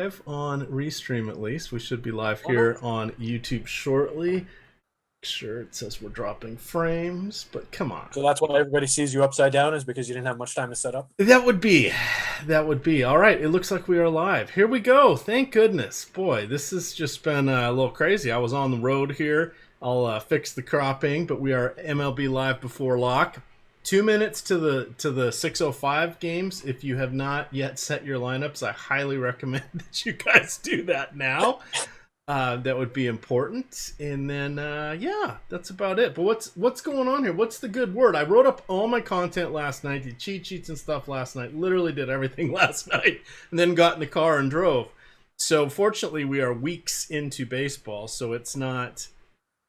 Live on Restream at least. We should be live here on YouTube shortly. Sure, it says we're dropping frames, but come on. So that's why everybody sees you upside down, is because you didn't have much time to set up? That would be. All right, it looks like we are live. Here we go. Thank goodness. Boy, this has just been a little crazy. I was on the road here. I'll fix the cropping, but we are MLB Live before lock. 2 minutes to the 6:05 games. If you have not yet set your lineups, I highly recommend that you guys do that now. That would be important. And then yeah, that's about it. But what's going on here? What's the good word? I wrote up all my content last night, did cheat sheets and stuff last night. Literally did everything last night, and then got in the car and drove. So fortunately, we are weeks into baseball, so it's not,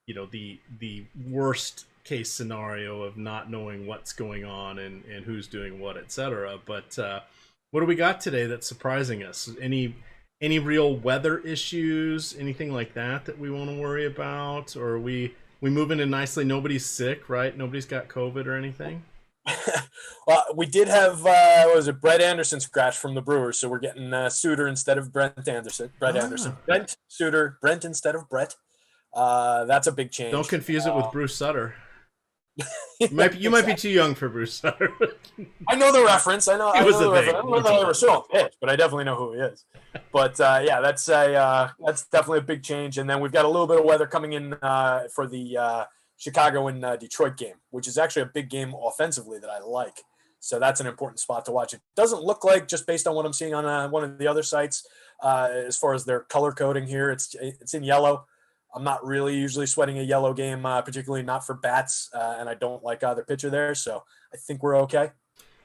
the worst case scenario of not knowing what's going on and who's doing what, etc. But what do we got today that's surprising us? Any real weather issues, anything like that we want to worry about? Or are we moving in nicely? Nobody's sick, right? Nobody's got COVID or anything? Well, we did have Brett Anderson scratch from the Brewers, so we're getting Suter instead of Brent Anderson. Anderson. Brent Suter, Brent instead of Brett. That's a big change. Don't confuse it with Bruce Sutter. You might be too young for Bruce Sutter. I know the reference. I know the reference. I don't know that I ever saw him pitch, but I definitely know who he is. But yeah, that's definitely a big change. And then we've got a little bit of weather coming in for the Chicago and Detroit game, which is actually a big game offensively that I like. So that's an important spot to watch. It doesn't look like, just based on what I'm seeing on one of the other sites, as far as their color coding here, it's in yellow. I'm not really usually sweating a yellow game, particularly not for bats, and I don't like either pitcher there, so I think we're okay.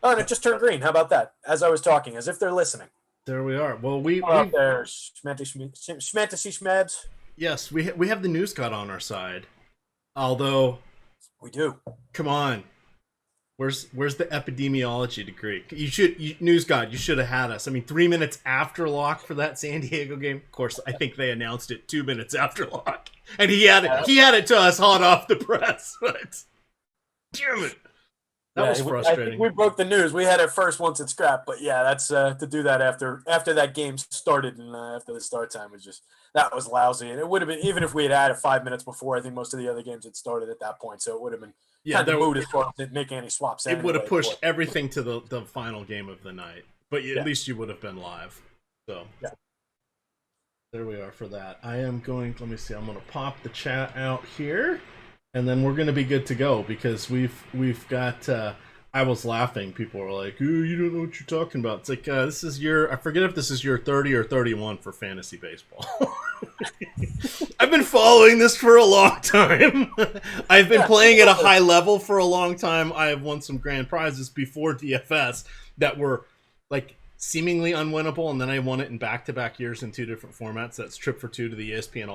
Oh, and it just turned green. How about that? As I was talking, as if they're listening. There we are. Well, we there, Schmantasy. Yes, we have the news god on our side. Although we do. Come on. Where's the epidemiology degree? News God, you should have had us. I mean, 3 minutes after lock for that San Diego game. Of course, I think they announced it 2 minutes after lock, and he had it to us hot off the press. But damn it, that was frustrating. I think we broke the news. We had it first once it scrapped, but yeah, that's to do that after that game started and after the start time that was lousy. And it would have been, even if we had it 5 minutes before, I think most of the other games had started at that point, so it would have been. Yeah, there would didn't make any swaps. It would have pushed everything to the final game of the night, but at least you would have been live. So yeah, there we are for that. I am going. Let me see. I'm going to pop the chat out here, and then we're going to be good to go because we've got. I was laughing. People were like, "Ooh, you don't know what you're talking about." It's like this is your. I forget if this is your 30 or 31 for fantasy baseball. I've been following this for a long time. I've been playing at a high level for a long time. I have won some grand prizes before DFS that were like seemingly unwinnable, and then I won it in back-to-back years in 2 different formats. That's trip for 2 to the ESPN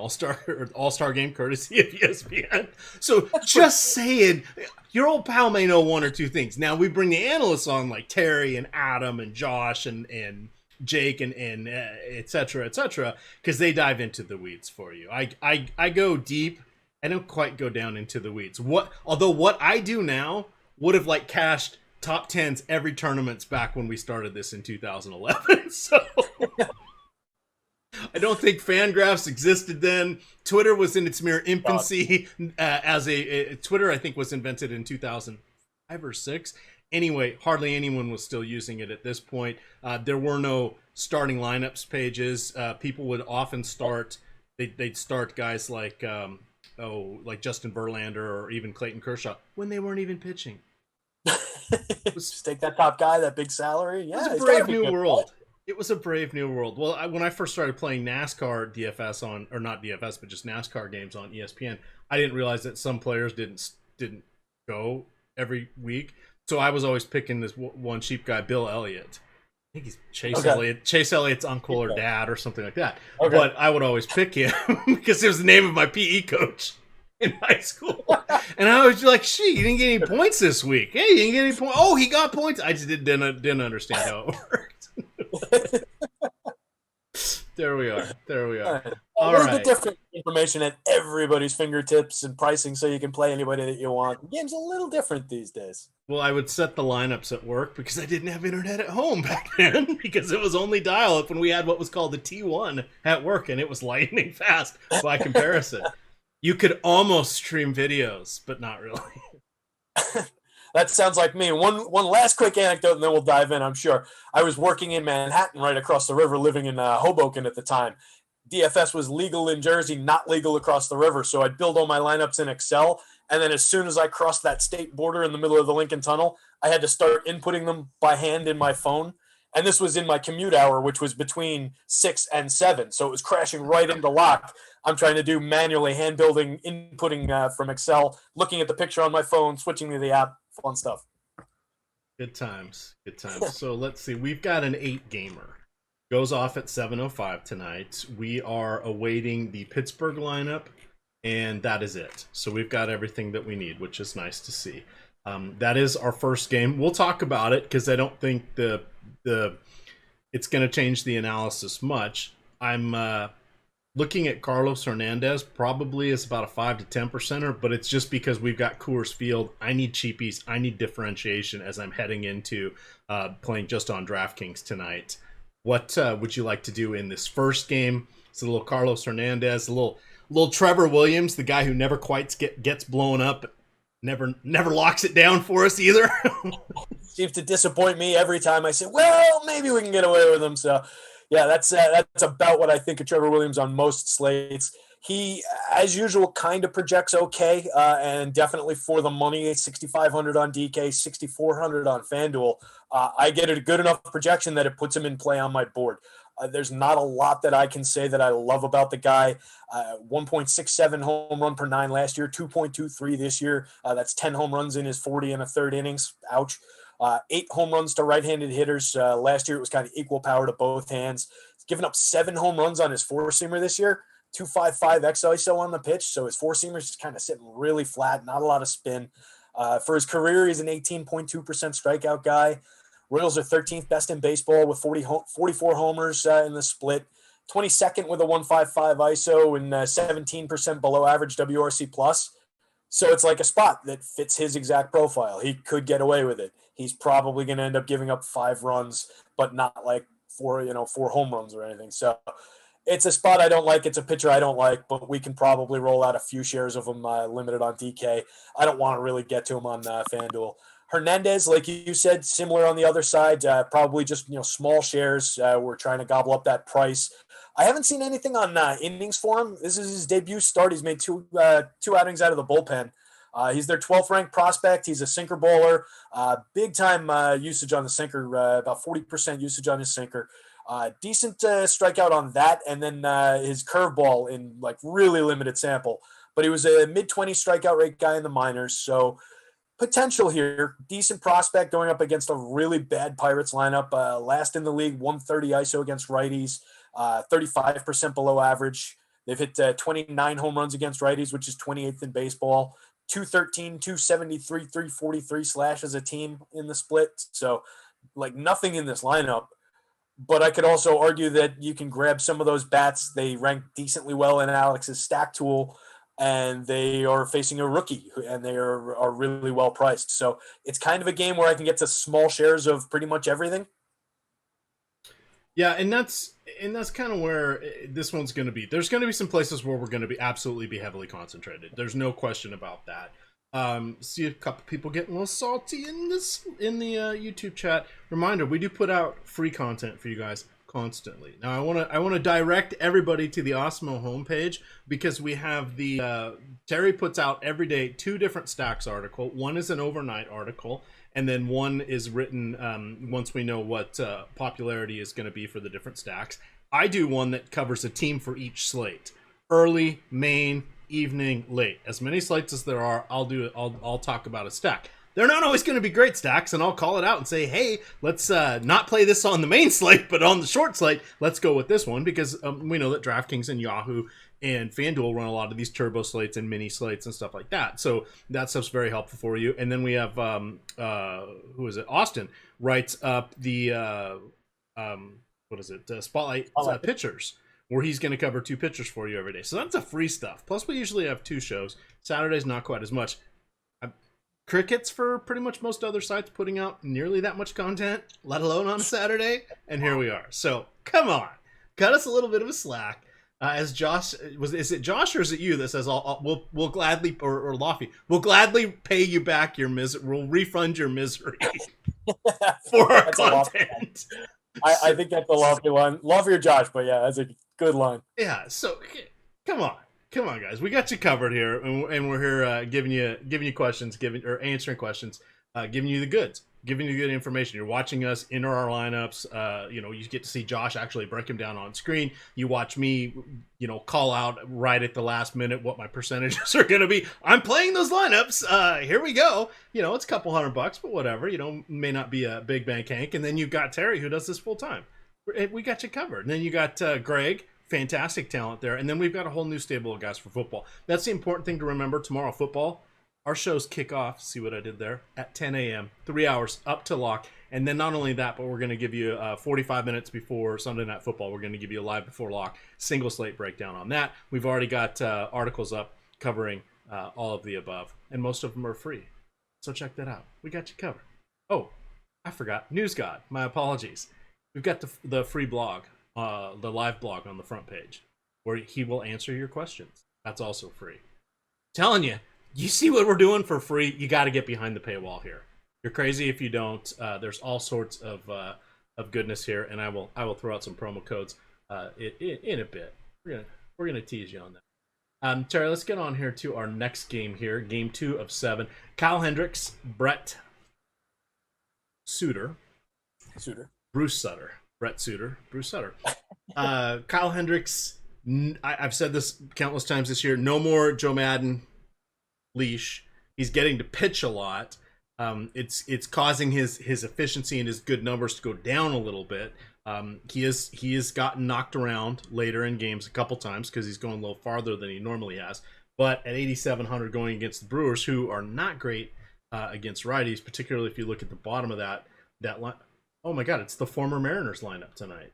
All-Star game, courtesy of ESPN. So just saying, your old pal may know 1 or 2 things. Now we bring the analysts on like Terry and Adam and Josh and Jake and et cetera, because they dive into the weeds for you. I go deep. I don't quite go down into the weeds. Although what I do now would have like cashed top 10s every tournaments back when we started this in 2011. So I don't think FanGraphs existed then. Twitter was in its mere infancy as a Twitter. I think was invented in 2005 or 6. Anyway, hardly anyone was still using it at this point. There were no starting lineups pages. People would often start. They'd start guys like like Justin Verlander or even Clayton Kershaw when they weren't even pitching. Just take that top guy, that big salary. Yeah, it was a brave new world. It was a brave new world. Well, when I first started playing NASCAR DFS or not DFS, but just NASCAR games on ESPN, I didn't realize that some players didn't go every week. So I was always picking this one cheap guy, Bill Elliott. I think he's Chase Elliott's uncle or dad or something like that. Okay. But I would always pick him because it was the name of my PE coach in high school. And I was like, "She, you didn't get any points this week. Hey, you didn't get any points. Oh, he got points." I just didn't understand how it worked. There we are. All right. A little bit different information at everybody's fingertips and pricing so you can play anybody that you want. The game's a little different these days. Well, I would set the lineups at work because I didn't have internet at home back then because it was only dial-up when we had what was called the T1 at work, and it was lightning fast by comparison. You could almost stream videos, but not really. That sounds like me. One last quick anecdote, and then we'll dive in, I'm sure. I was working in Manhattan right across the river, living in Hoboken at the time. DFS was legal in Jersey, not legal across the river. So I'd build all my lineups in Excel. And then as soon as I crossed that state border in the middle of the Lincoln Tunnel, I had to start inputting them by hand in my phone. And this was in my commute hour, which was between 6 and 7. So it was crashing right into lock. I'm trying to do manually hand building, inputting from Excel, looking at the picture on my phone, switching to the app. Fun stuff. Good times. Good times. So let's see. We've got an 8-gamer. Goes off at 7:05 tonight. We are awaiting the Pittsburgh lineup, and that is it. So we've got everything that we need, which is nice to see. That is our first game. We'll talk about it because I don't think it's going to change the analysis much. I'm looking at Carlos Hernandez probably is about a 5 to 10%er, but it's just because we've got Coors Field. I need cheapies. I need differentiation as I'm heading into playing just on DraftKings tonight. What would you like to do in this first game? It's a little Carlos Hernandez, a little Trevor Williams, the guy who never quite gets blown up, never locks it down for us either. Seems to disappoint me every time I say, well, maybe we can get away with him. So, yeah, that's about what I think of Trevor Williams on most slates. He, as usual, kind of projects okay, and definitely for the money, 6,500 on DK, 6,400 on FanDuel. I get a good enough projection that it puts him in play on my board. There's not a lot that I can say that I love about the guy. 1.67 home run per 9 last year, 2.23 this year. That's 10 home runs in his 40 and a third innings. Ouch. 8 home runs to right-handed hitters. Last year it was kind of equal power to both hands. He's given up 7 home runs on his four-seamer this year. 255 ISO on the pitch, so his four-seamer's just kind of sitting really flat, not a lot of spin. For his career, he's an 18.2% strikeout guy. Royals are 13th best in baseball with 44 homers in the split, 22nd with a 155 ISO and 17% below average WRC plus. So it's like a spot that fits his exact profile. He could get away with it. He's probably going to end up giving up 5 runs, but not like 4 home runs or anything. So it's a spot I don't like. It's a pitcher I don't like, but we can probably roll out a few shares of him limited on DK. I don't want to really get to him on FanDuel. Hernandez, like you said, similar on the other side, probably just small shares. We're trying to gobble up that price. I haven't seen anything on innings for him. This is his debut start. He's made two outings out of the bullpen. He's their 12th ranked prospect. He's a sinker bowler. Big time usage on the sinker, about 40% usage on his sinker. Decent strikeout on that, and then his curveball in like really limited sample. But he was a mid-20 strikeout rate guy in the minors, so potential here. Decent prospect going up against a really bad Pirates lineup. Last in the league, 130 ISO against righties, 35% below average. They've hit 29 home runs against righties, which is 28th in baseball. 213, 273, 343 slash as a team in the split. So like nothing in this lineup. But I could also argue that you can grab some of those bats. They rank decently well in Alex's stack tool, and they are facing a rookie, and they are really well priced. So it's kind of a game where I can get to small shares of pretty much everything. Yeah, and that's kind of where this one's going to be. There's going to be some places where we're going to be absolutely heavily concentrated. There's no question about that. See a couple people getting a little salty in the YouTube chat. Reminder: we do put out free content for you guys constantly. Now, I want to direct everybody to the Awesemo homepage because we have the Terry puts out every day 2 different stacks article. One is an overnight article, and then one is written once we know what popularity is going to be for the different stacks. I do one that covers a team for each slate: early, main, evening, late. As many slates as there are, I'll talk about a stack. They're not always going to be great stacks, and I'll call it out and say, hey, let's not play this on the main slate, but on the short slate, let's go with this one, because we know that DraftKings and Yahoo and FanDuel run a lot of these turbo slates and mini slates and stuff like that. So that stuff's very helpful for you. And then we have, who is it? Austin writes up the, Spotlight pitchers, where he's going to cover 2 pitchers for you every day. So that's a free stuff. Plus, we usually have 2 shows. Saturday's not quite as much. Crickets for pretty much most other sites putting out nearly that much content, let alone on a Saturday. And here we are. So come on, cut us a little bit of a slack. As Josh is it Josh or is it you that says we'll gladly or Lofty, we'll gladly pay you back your misery. We'll refund your misery for our content. I think that's a lofty line. Lofty or Josh, but yeah, that's a good line. Yeah. So come on, guys, we got you covered here, and we're here giving you questions, answering questions, giving you the goods. Giving you good information. You're watching us enter our lineups. You get to see Josh actually break them down on screen. You watch me, call out right at the last minute what my percentages are going to be. I'm playing those lineups. Here we go. It's a couple $100, but whatever. May not be a big bank Hank. And then you've got Terry who does this full time. We got you covered. And then you got Greg, fantastic talent there. And then we've got a whole new stable of guys for football. That's the important thing to remember. Tomorrow, football. Our shows kick off, see what I did there, at 10 a.m., 3 hours up to lock. And then not only that, but we're going to give you 45 minutes before Sunday Night Football. We're going to give you a live before lock, single slate breakdown on that. We've already got articles up covering all of the above, and most of them are free. So check that out. We got you covered. Oh, I forgot. News God, my apologies. We've got the free blog, the live blog on the front page, where he will answer your questions. That's also free. Telling you. You see what we're doing for free? You got to get behind the paywall here. You're crazy if you don't. There's all sorts of goodness here, and I will throw out some promo codes in a bit. We're gonna tease you on that. Terry, let's get on here to our next game here, game 2 of 7. Kyle Hendricks, Brett Suter, Bruce Sutter, Brett Suter, Bruce Sutter. Kyle Hendricks. I've said this countless times this year. No more Joe Madden leash. He's getting to pitch a lot. It's causing his efficiency and his good numbers to go down a little bit. He has gotten knocked around later in games a couple times because he's going a little farther than he normally has. But at 8,700 going against the Brewers, who are not great against righties, particularly if you look at the bottom of that line. Oh my God, it's the former Mariners lineup tonight.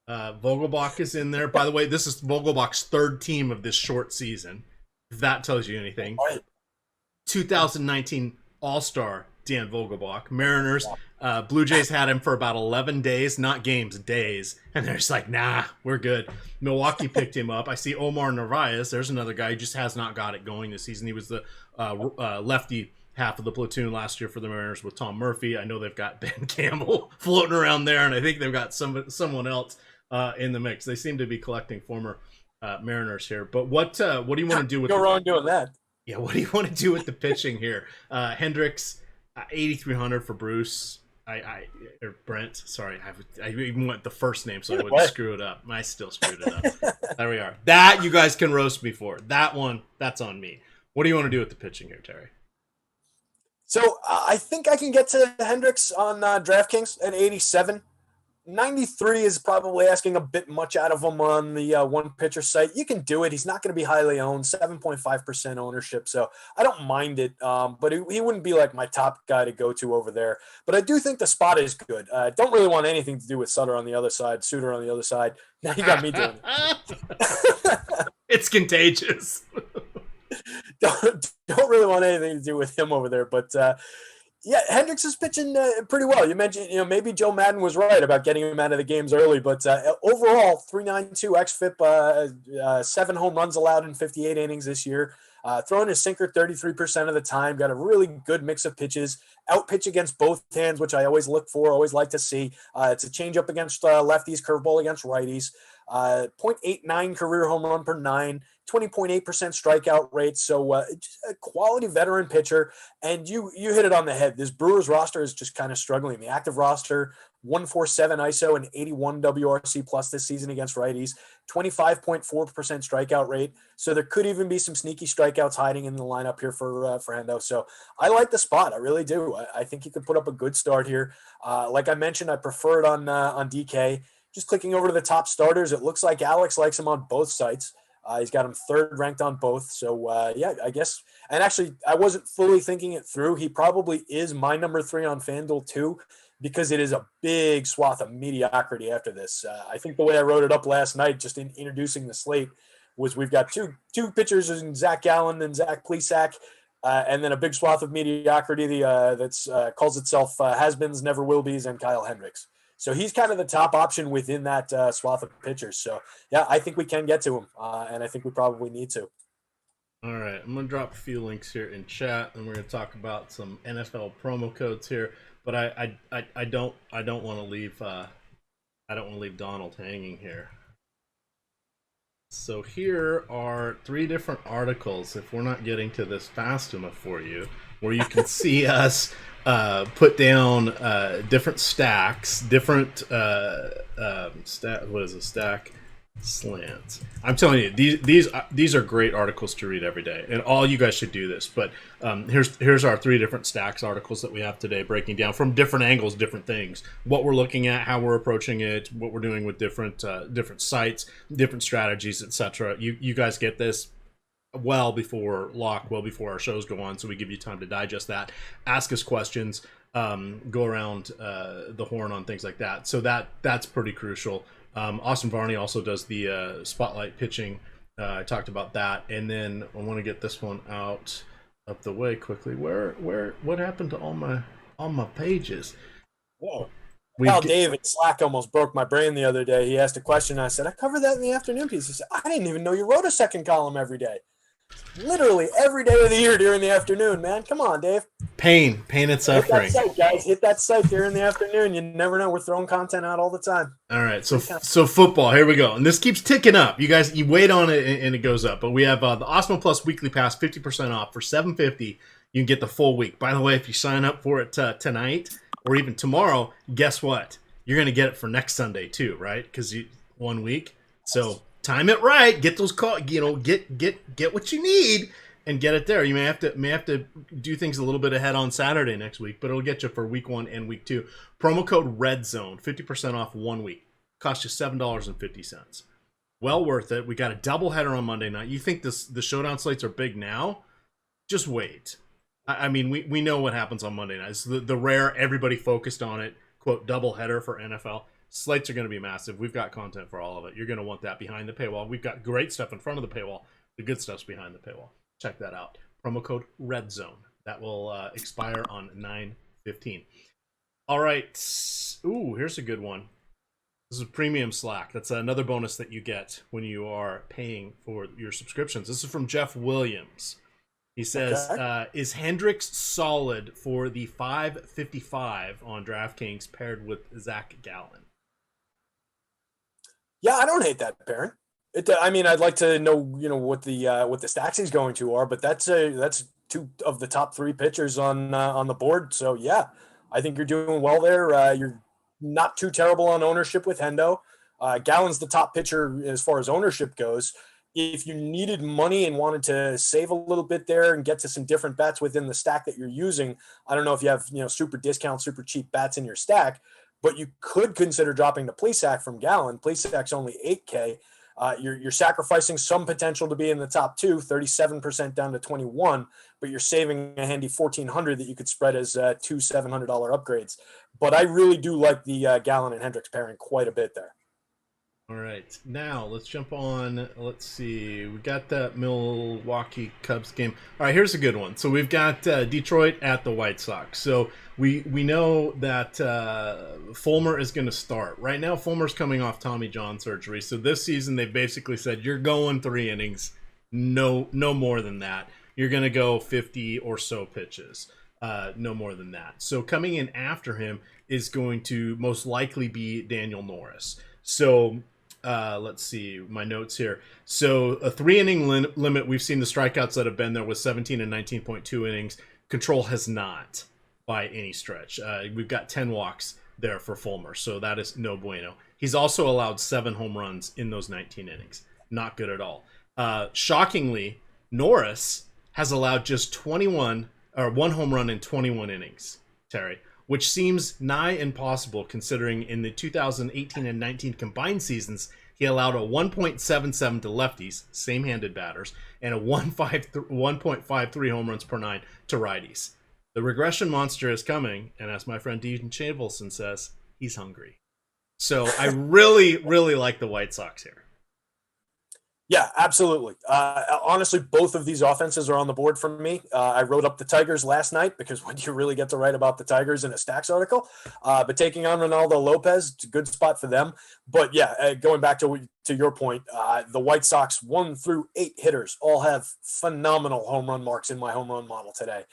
Vogelbach is in there. By the way, this is Vogelbach's 3rd team of this short season, if that tells you anything. 2019 All-Star Dan Vogelbach. Mariners, Blue Jays had him for about 11 days, not games, days. And they're just like, nah, we're good. Milwaukee picked him up. I see Omar Narvaez. There's another guy who just has not got it going this season. He was the lefty half of the platoon last year for the Mariners with Tom Murphy. I know they've got Ben Campbell floating around there, and I think they've got someone else in the mix. They seem to be collecting former Mariners here. But what do you want to do with... Go wrong doing that. Yeah, what do you want to do with the pitching here? Hendricks, 8,300 for Bruce. Or Brent. Sorry, I even went the first name so I wouldn't screw it up. I still screwed it up. There we are. That you guys can roast me for. That one, that's on me. What do you want to do with the pitching here, Terry? So I think I can get to Hendricks on DraftKings at 87. 93 is probably asking a bit much out of him on the one pitcher site. You can do it. He's not going to be highly owned, 7.5% ownership. So I don't mind it. But he wouldn't be like my top guy to go to over there. But I do think the spot is good. Don't really want anything to do with Sutter on the other side, Suter on the other side. Now you got me doing it. It's contagious. don't really want anything to do with him over there. But yeah, Hendricks is pitching pretty well. You mentioned, maybe Joe Madden was right about getting him out of the games early, but overall, 3.92 xFIP, 7 home runs allowed in 58 innings this year. Throwing his sinker 33% of the time. Got a really good mix of pitches. Out pitch against both hands, which I always look for, always like to see. It's a changeup against lefties, curveball against righties. 0.89 career home run per 9, 20.8% strikeout rate. So just a quality veteran pitcher. And you hit it on the head. This Brewers roster is just kind of struggling. The active roster, 147 ISO and 81 WRC plus this season against righties, 25.4% strikeout rate. So there could even be some sneaky strikeouts hiding in the lineup here for Hendo. So I like the spot. I really do. I think he could put up a good start here. Like I mentioned, I prefer it on DK. Just clicking over to the top starters, it looks like Alex likes him on both sites. He's got him 3rd ranked on both. So, yeah, I guess. And actually, I wasn't fully thinking it through. He probably is my number 3 on FanDuel, too. because it is a big swath of mediocrity after this. I think the way I wrote it up last night, just in introducing the slate, was we've got two pitchers in Zach Gallen and Zach Plesac, and then a big swath of mediocrity that's calls itself has-beens, never will be's, and Kyle Hendricks. So he's kind of the top option within that swath of pitchers. So, yeah, I think we can get to him, and I think we probably need to. All right, I'm going to drop a few links here in chat, and we're going to talk about some NFL promo codes here. But I don't want to leave Donald hanging here. So here are 3 different articles, if we're not getting to this fast enough for you, where you can see us put down different stacks, different what is a stack? Slants. I'm telling you, these are great articles to read every day, and all you guys should do this. But here's our 3 different stacks articles that we have today, breaking down from different angles, different things, what we're looking at, how we're approaching it, what we're doing with different sites, different strategies, etc. You guys get this well before lock, well before our shows go on, so we give you time to digest that, ask us questions, go around the horn on things like that. So that's pretty crucial. Austin Varney also does the spotlight pitching. I talked about that, and then I want to get this one out of the way quickly. What happened to all my pages? Whoa. Dave at Slack almost broke my brain the other day. He asked a question. I said, I covered that in the afternoon piece. He said, I didn't even know you wrote a second column every day. Literally every day of the year during the afternoon, man. Come on, Dave. Pain and suffering. Hit that site, guys. Hit that site during the afternoon. You never know. We're throwing content out all the time. All right, so football. Here we go, and this keeps ticking up. You guys, you wait on it, and it goes up. But we have the Awesemo Plus Weekly Pass, 50% off for $750. You can get the full week. By the way, if you sign up for it tonight or even tomorrow, guess what? You're gonna get it for next Sunday too, right? Because 1 week. So time it right. Get those calls. Get what you need and get it there. You may have to do things a little bit ahead on Saturday next week, but it'll get you for week 1 and week 2. Promo code REDZONE, 50% off 1 week. Cost you $7.50. Well worth it. We got a doubleheader on Monday night. You think the showdown slates are big now? Just wait. I mean, we know what happens on Monday nights. The rare, everybody focused on it, quote, doubleheader for NFL. Slates are going to be massive. We've got content for all of it. You're going to want that behind the paywall. We've got great stuff in front of the paywall. The good stuff's behind the paywall. Check that out. Promo code REDZONE. That will expire on 9/15. All right. Ooh, here's a good one. This is premium Slack. That's another bonus that you get when you are paying for your subscriptions. This is from Jeff Williams. He says, is Hendricks solid for the 555 on DraftKings paired with Zach Gallen? Yeah, I don't hate that pairing. I'd like to know, what the stacks he's going to are, but that's 2 of the top 3 pitchers on the board. So yeah, I think you're doing well there. You're not too terrible on ownership with Hendo. Gallen's the top pitcher as far as ownership goes. If you needed money and wanted to save a little bit there and get to some different bats within the stack that you're using, I don't know if you have super discount, super cheap bats in your stack, but you could consider dropping the Plesac from Gallen. Plesac's only $8K. You're sacrificing some potential to be in the top 2, 37% down to 21, but you're saving a handy $1,400 that you could spread as 2 $700 upgrades. But I really do like the Gallen and Hendricks pairing quite a bit there. All right, now let's jump on. Let's see. We got that Milwaukee Cubs game. All right, here's a good one. So we've got Detroit at the White Sox. So we know that Fulmer is going to start. Right now, Fulmer's coming off Tommy John surgery. So this season, they basically said, you're going 3 innings. No more than that. You're going to go 50 or so pitches. No more than that. So coming in after him is going to most likely be Daniel Norris. So let's see my notes here. So a 3-inning limit. We've seen the strikeouts that have been there with 17 and 19.2 innings. Control has not by any stretch. We've got 10 walks there for Fulmer, so that is no bueno. He's also allowed 7 home runs in those 19 innings. Not good at all. Shockingly, Norris has allowed just 1 home run in 21 innings, Terry, which seems nigh impossible considering in the 2018 and 19 combined seasons, he allowed a 1.77 to lefties, same-handed batters, and a 1.53 home runs per 9 to righties. The regression monster is coming, and as my friend Dean Chavelson says, he's hungry. So I really, really like the White Sox here. Yeah, absolutely. Honestly, both of these offenses are on the board for me. I wrote up the Tigers last night because when do you really get to write about the Tigers in a Stacks article? But taking on Ronaldo Lopez, it's a good spot for them. But yeah, going back to your point, the White Sox 1 through 8 hitters all have phenomenal home run marks in my home run model today.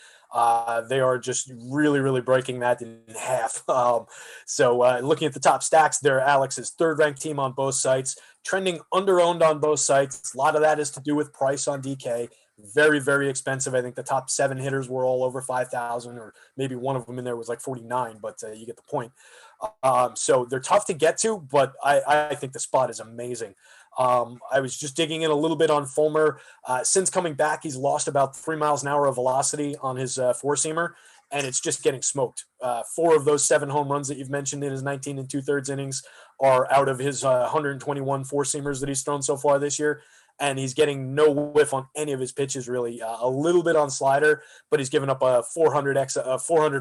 They are just really, really breaking that in half. So looking at the top stacks there, Alex's third-ranked team on both sites, trending under-owned on both sites. A lot of that is to do with price on DK. Very, very expensive. I think the top 7 hitters were all over 5,000, or maybe one of them in there was like 49, but you get the point. So they're tough to get to, but I think the spot is amazing. I was just digging in a little bit on Fulmer. Since coming back, he's lost about 3 miles an hour of velocity on his four-seamer, and it's just getting smoked. 4 of those 7 home runs that you've mentioned in his 19 2/3 innings are out of his 121 four-seamers that he's thrown so far this year, and he's getting no whiff on any of his pitches, really. A little bit on slider, but he's given up a 400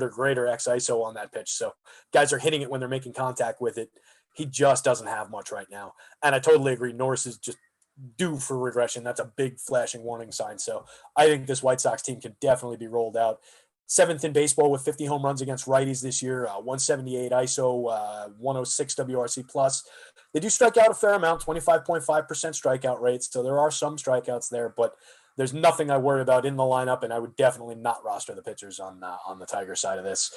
or greater XISO on that pitch. So guys are hitting it when they're making contact with it. He just doesn't have much right now. And I totally agree. Norris is just due for regression. That's a big flashing warning sign. So I think this White Sox team can definitely be rolled out. 7th in baseball with 50 home runs against righties this year, 178 ISO, 106 WRC plus. They do strike out a fair amount, 25.5% strikeout rates. So there are some strikeouts there, but there's nothing I worry about in the lineup, and I would definitely not roster the pitchers on the Tiger side of this.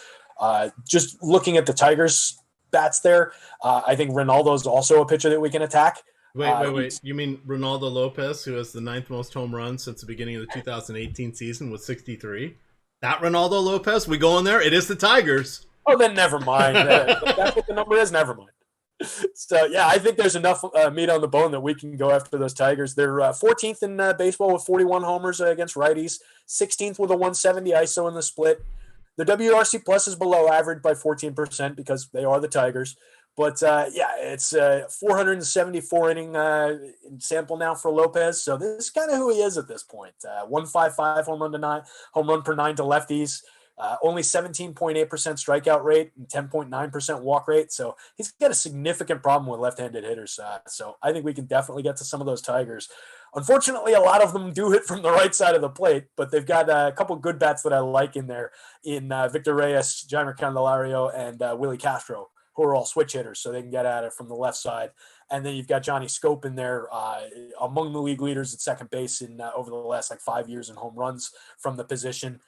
Just looking at the Tigers bats there, I think Ronaldo's also a pitcher that we can attack. Wait. You mean Ronaldo Lopez, who has the 9th most home runs since the beginning of the 2018 season with 63? That Ronaldo Lopez? We going there? It is the Tigers. Oh, then never mind. That's what the number is. Never mind. So, yeah, I think there's enough meat on the bone that we can go after those Tigers. They're 14th in baseball with 41 homers against righties, 16th with a 170 ISO in the split. The WRC plus is below average by 14% because they are the Tigers. But, yeah, it's 474 inning sample now for Lopez. So this is kind of who he is at this point. 155 home run per 9 to lefties. Only 17.8% strikeout rate and 10.9% walk rate. So he's got a significant problem with left-handed hitters. So I think we can definitely get to some of those Tigers. Unfortunately, a lot of them do hit from the right side of the plate, but they've got a couple good bats that I like in there in Victor Reyes, Jeimer Candelario, and Willie Castro, who are all switch hitters, so they can get at it from the left side. And then you've got Johnny Scope in there, among the league leaders at second base in over the last 5 years in home runs from the position.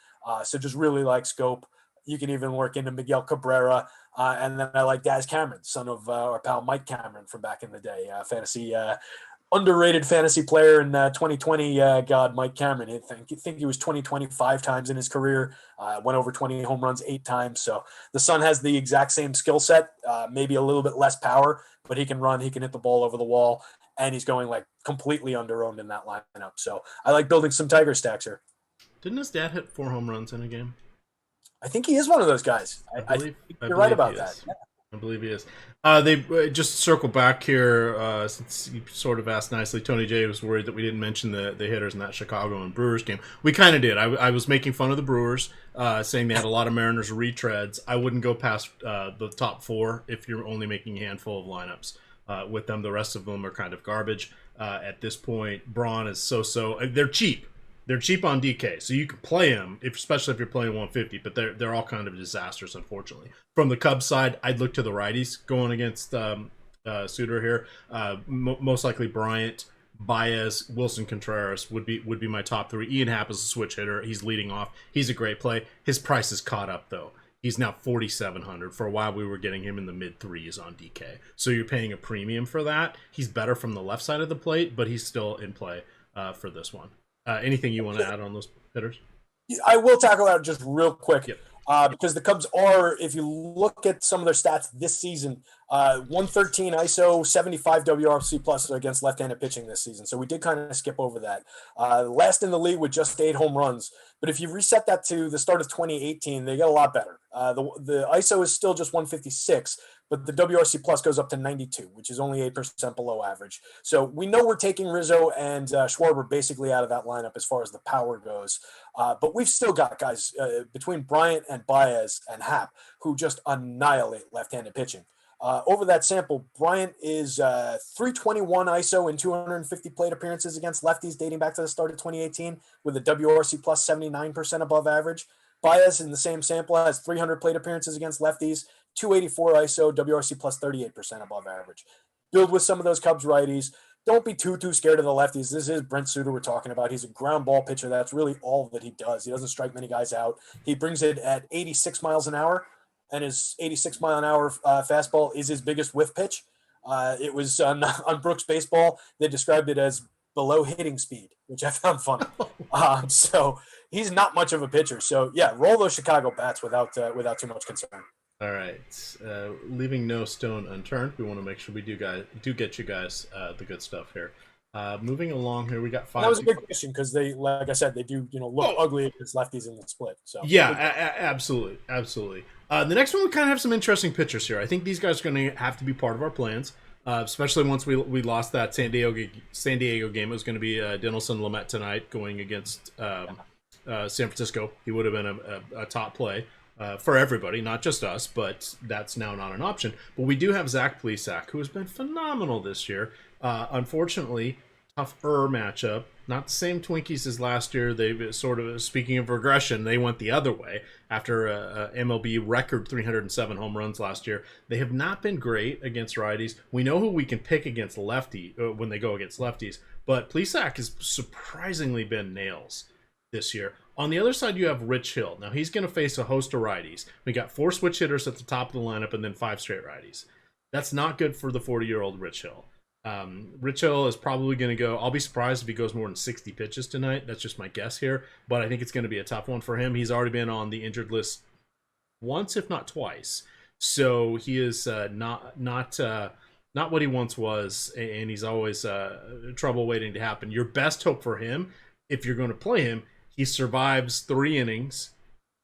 So just really like Scope. You can even work into Miguel Cabrera. And then I like Daz Cameron, son of our pal Mike Cameron from back in the day, underrated fantasy player in 2020. God, Mike Cameron, I think he was 25 times in his career, went over 20 home runs 8 times. So the son has the exact same skill set, maybe a little bit less power, but he can run, he can hit the ball over the wall, and he's going completely under-owned in that lineup. So I like building some Tiger stacks here. Didn't his dad hit 4 home runs in a game? I think he is one of those guys. I think you're right about that. Yeah. I believe he is. They just circle back here, since you sort of asked nicely. Tony J was worried that we didn't mention the hitters in that Chicago and Brewers game. We kind of did. I was making fun of the Brewers, saying they had a lot of Mariners retreads. I wouldn't go past the top 4 if you're only making a handful of lineups with them. The rest of them are kind of garbage at this point. Braun is so-so. They're cheap. They're cheap on DK, so you can play them, especially if you're playing 150, but they're all kind of disasters, unfortunately. From the Cubs side, I'd look to the righties going against Suter here. Most likely Bryant, Baez, Wilson Contreras would be my top 3. Ian Happ is a switch hitter. He's leading off. He's a great play. His price is caught up, though. He's now 4,700. For a while, we were getting him in the mid-3s on DK. So you're paying a premium for that. He's better from the left side of the plate, but he's still in play for this one. Anything you want to add on those hitters? I will tackle that just real quick. Yep. Because the Cubs are, if you look at some of their stats this season, 113 ISO, 75 WRC plus against left-handed pitching this season. So we did kind of skip over that. Last in the league with just 8 home runs. But if you reset that to the start of 2018, they get a lot better. The ISO is still just 156, but the WRC plus goes up to 92, which is only 8% below average. So we know we're taking Rizzo and Schwarber basically out of that lineup as far as the power goes. But we've still got guys between Bryant and Baez and Happ who just annihilate left-handed pitching. Over that sample, Bryant is 321 ISO in 250 plate appearances against lefties dating back to the start of 2018 with a WRC plus 79% above average. Baez in the same sample has 300 plate appearances against lefties, 284 ISO, WRC plus 38% above average. Build with some of those Cubs righties. Don't be too scared of the lefties. This is Brent Suter we're talking about. He's a ground ball pitcher. That's really all that he does. He doesn't strike many guys out. He brings it at 86 miles an hour. And his 86-mile-an-hour fastball is his biggest whiff pitch. It was on Brooks Baseball. They described it as below hitting speed, which I found funny. So he's not much of a pitcher. So, yeah, roll those Chicago bats without too much concern. All right. Leaving no stone unturned, we want to make sure we do get you guys the good stuff here. Moving along here, we got 5. That was a good question because they, like I said, they do look ugly against lefties in the split. So yeah, absolutely. The next one, we kind of have some interesting pitchers here. I think these guys are going to have to be part of our plans, especially once we lost that San Diego game. It was going to be Dinelson Lamet tonight going against San Francisco. He would have been a top play for everybody, not just us, but that's now not an option. But we do have Zach Plesac, who has been phenomenal this year. Unfortunately, tougher matchup. Not the same Twinkies as last year. They sort of, speaking of regression, they went the other way after a MLB record 307 home runs last year. They have not been great against righties. We know who we can pick against lefty when they go against lefties, but Plesac has surprisingly been nails this year. On the other side, you have Rich Hill. Now, he's going to face a host of righties. We got 4 switch hitters at the top of the lineup and then 5 straight righties. That's not good for the 40-year-old Rich Hill. Rich Hill is probably going to go. I'll be surprised if he goes more than 60 pitches tonight. That's just my guess here, but I think it's going to be a tough one for him. He's already been on the injured list once, if not twice. So he is not what he once was, and he's always trouble waiting to happen. Your best hope for him, if you're going to play him, he survives 3 innings,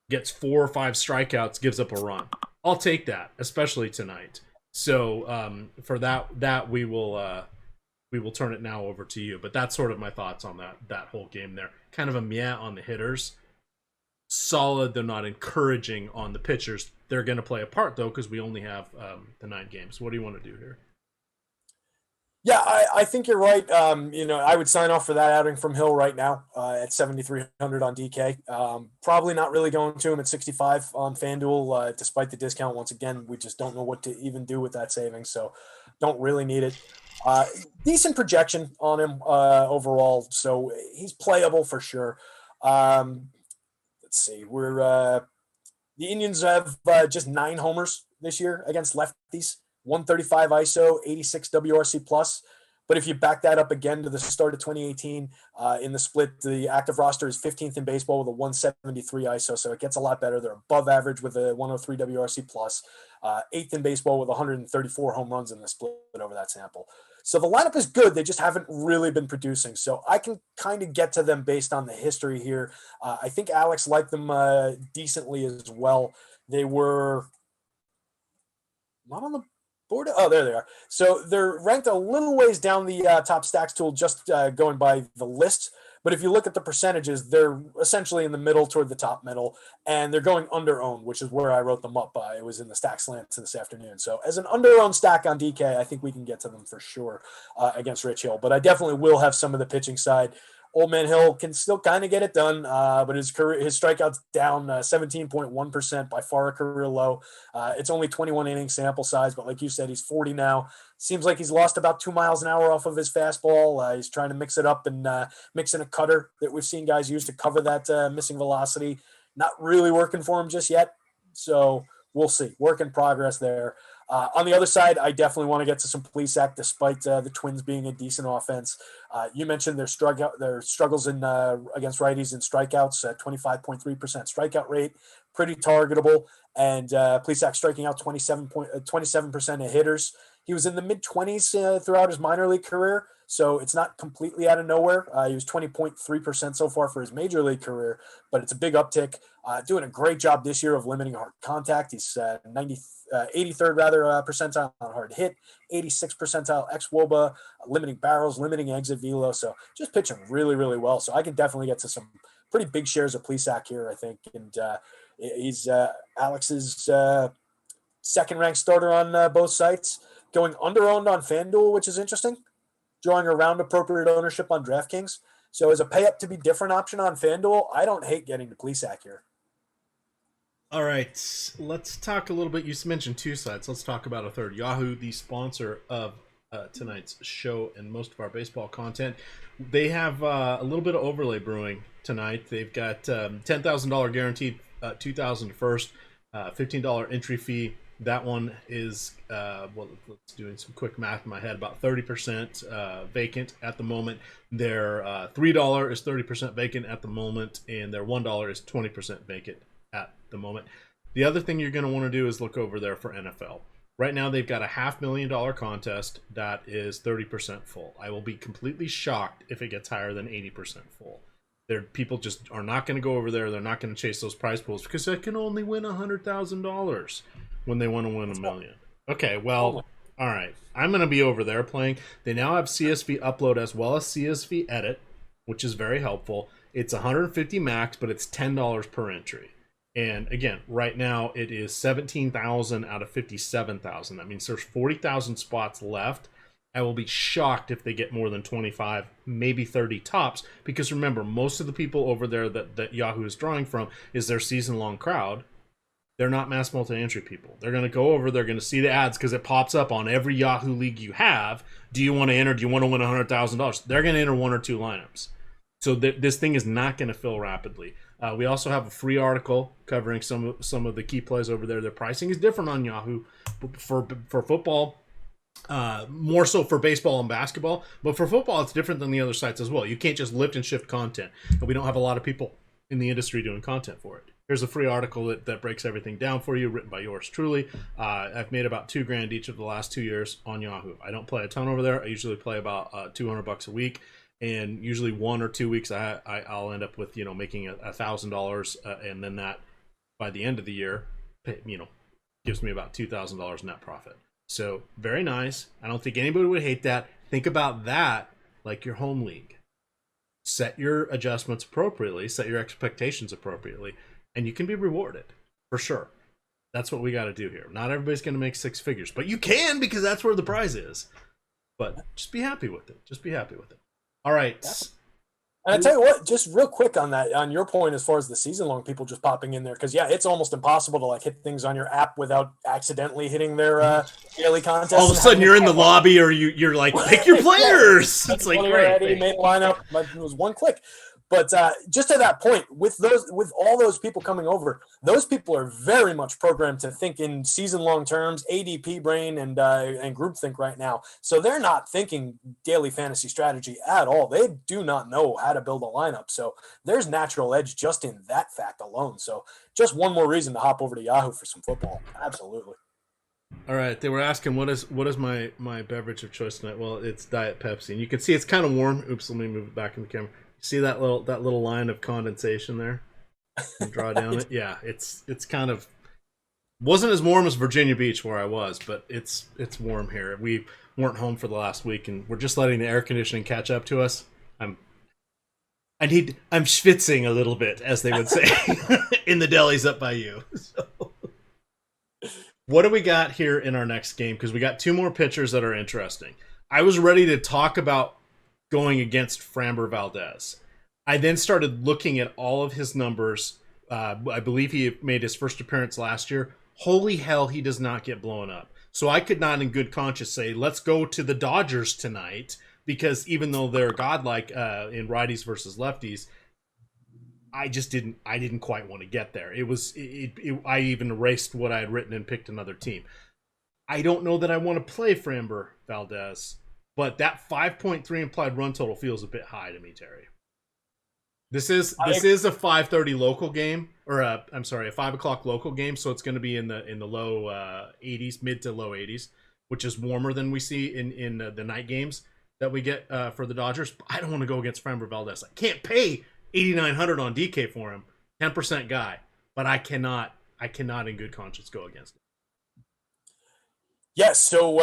gets 4 or 5 strikeouts, gives up a run. I'll take that, especially tonight. So for that we will turn it now over to you. But that's sort of my thoughts on that whole game there. Kind of a meh on the hitters. Solid, they're not encouraging on the pitchers. They're going to play a part, though, because we only have the 9 games. What do you want to do here? Yeah, I think you're right. I would sign off for that outing from Hill right now at 7,300 on DK. Probably not really going to him at 65 on FanDuel, despite the discount. Once again, we just don't know what to even do with that savings, so don't really need it. Decent projection on him overall, so he's playable for sure. Let's see. The Indians have just 9 homers this year against lefties. 135 ISO, 86 WRC plus. But if you back that up again to the start of 2018, in the split, the active roster is 15th in baseball with a 173 ISO, so it gets a lot better. They're above average with a 103 WRC plus, 8th in baseball with 134 home runs in the split over that sample. So the lineup is good. They just haven't really been producing. So I can kind of get to them based on the history here. I think Alex liked them decently as well. They were not on the board. Oh, there they are. So they're ranked a little ways down the top stacks tool, just going by the list. But if you look at the percentages, they're essentially in the middle toward the top middle, and they're going under-owned, which is where I wrote them up. It was in the stack slants this afternoon. So as an under-owned stack on DK, I think we can get to them for sure against Rich Hill. But I definitely will have some of the pitching side. Old Man Hill can still kind of get it done, but his strikeouts down 17.1%, by far a career low. It's only 21 inning sample size, but like you said, he's 40 now. Seems like he's lost about 2 miles an hour off of his fastball. He's trying to mix it up and mix in a cutter that we've seen guys use to cover that missing velocity. Not really working for him just yet, so we'll see. Work in progress there. On the other side, I definitely want to get to some Plesac, despite the Twins being a decent offense. You mentioned their struggles in against righties and strikeouts, 25.3% strikeout rate, pretty targetable. And Plesac striking out 27% of hitters. He was in the mid-20s throughout his minor league career, so it's not completely out of nowhere. He was 20.3% so far for his major league career, but it's a big uptick. Doing a great job this year of limiting hard contact. He's 83rd percentile on hard hit, 86th percentile xWOBA, limiting barrels, limiting exit velo. So just pitching really, really well. So I can definitely get to some pretty big shares of Plesac here, I think. And he's Alex's second-ranked starter on both sites. Going under-owned on FanDuel, which is interesting. Drawing around appropriate ownership on DraftKings. So as a pay-up to be different option on FanDuel, I don't hate getting to Plesac here. All right, let's talk a little bit. You mentioned two sites. Let's talk about a third. Yahoo, the sponsor of tonight's show and most of our baseball content. They have a little bit of overlay brewing tonight. They've got $10,000 guaranteed, $2,000 first, $15 entry fee. That one is, let's doing some quick math in my head, about 30% vacant at the moment. Their $3 is 30% vacant at the moment, and their $1 is 20% vacant at the moment. The other thing you're going to want to do is look over there for NFL. Right now, they've got a $500,000 contest that is 30% full. I will be completely shocked if it gets higher than 80% full. People just are not going to go over there. They're not going to chase those prize pools because they can only win $100,000 when they want to win $1 million. Okay, well, all right. I'm going to be over there playing. They now have CSV upload as well as CSV edit, which is very helpful. It's $150 max, but it's $10 per entry. And again, right now it is 17,000 out of 57,000. That means there's 40,000 spots left. I will be shocked if they get more than 25, maybe 30 tops, because remember, most of the people over there that Yahoo is drawing from is their season-long crowd. They're not mass multi-entry people. They're going to go over, they're going to see the ads because it pops up on every Yahoo league you have. Do you want to enter? Do you want to win $100,000? They're going to enter one or two lineups. So this thing is not going to fill rapidly. We also have a free article covering some of the key plays over there. Their pricing is different on Yahoo for football, more so for baseball and basketball. But for football, it's different than the other sites as well. You can't just lift and shift content. And we don't have a lot of people in the industry doing content for it. Here's a free article that breaks everything down for you, written by yours truly. I've made about $2,000 each of the last 2 years on Yahoo. I don't play a ton over there. I usually play about $200 a week. And usually 1 or 2 weeks, I'll end up with making $1,000, and then that by the end of the year, gives me about $2,000 net profit. So very nice. I don't think anybody would hate that. Think about that like your home league. Set your adjustments appropriately. Set your expectations appropriately, and you can be rewarded for sure. That's what we got to do here. Not everybody's going to make six figures, but you can because that's where the prize is. But just be happy with it. Just be happy with it. All right. Yeah. And I tell you what, just real quick on that, on your point as far as the season-long people just popping in there, because it's almost impossible to hit things on your app without accidentally hitting their daily contest. All of a sudden, you're in the lobby, or you're like, pick your players. It's like great. Main lineup. It was one click. But just to that point, with all those people coming over, those people are very much programmed to think in season-long terms, ADP brain and groupthink right now. So they're not thinking daily fantasy strategy at all. They do not know how to build a lineup. So there's natural edge just in that fact alone. So just one more reason to hop over to Yahoo for some football. Absolutely. All right, they were asking what is my beverage of choice tonight. Well, it's Diet Pepsi, and you can see it's kind of warm. Oops, let me move it back in the camera. See that little line of condensation there? And draw down it. Yeah, it's kind of wasn't as warm as Virginia Beach where I was, but it's warm here. We weren't home for the last week, and we're just letting the air conditioning catch up to us. I'm schwitzing a little bit, as they would say in the delis up by you. So, what do we got here in our next game? Because we got two more pitchers that are interesting. I was ready to talk about going against Framber Valdez. I then started looking at all of his numbers. I believe he made his first appearance last year. Holy hell, he does not get blown up. So I could not in good conscience say, let's go to the Dodgers tonight, because even though they're godlike in righties versus lefties, I didn't quite want to get there. I even erased what I had written and picked another team. I don't know that I want to play Framber Valdez, but that 5.3 implied run total feels a bit high to me, Terry. This is a 5:30 local game, or a 5 o'clock local game, so it's going to be in the low 80s, mid to low 80s, which is warmer than we see in the night games that we get for the Dodgers. But I don't want to go against Framber Valdez. I can't pay 8,900 on DK for him, 10% guy, but I cannot in good conscience go against him. Yes, so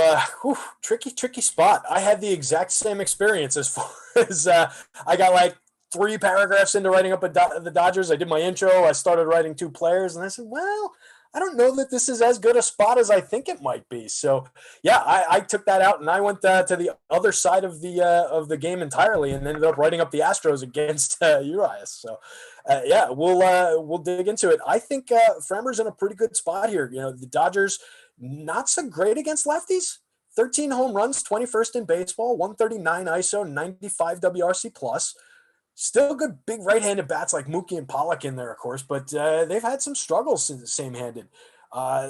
tricky spot. I had the exact same experience as far as I got like 3 paragraphs into writing up the Dodgers. I did my intro. I started writing 2 players, and I said, well, I don't know that this is as good a spot as I think it might be. So, yeah, I took that out, and I went to the other side of the game entirely, and ended up writing up the Astros against Urias. So, yeah, we'll dig into it. I think Framber's in a pretty good spot here. You know, the Dodgers not so great against lefties. 13 home runs, 21st in baseball, 139 ISO, 95 WRC plus. Still good big right-handed bats like Mookie and Pollock in there, of course, but they've had some struggles same-handed.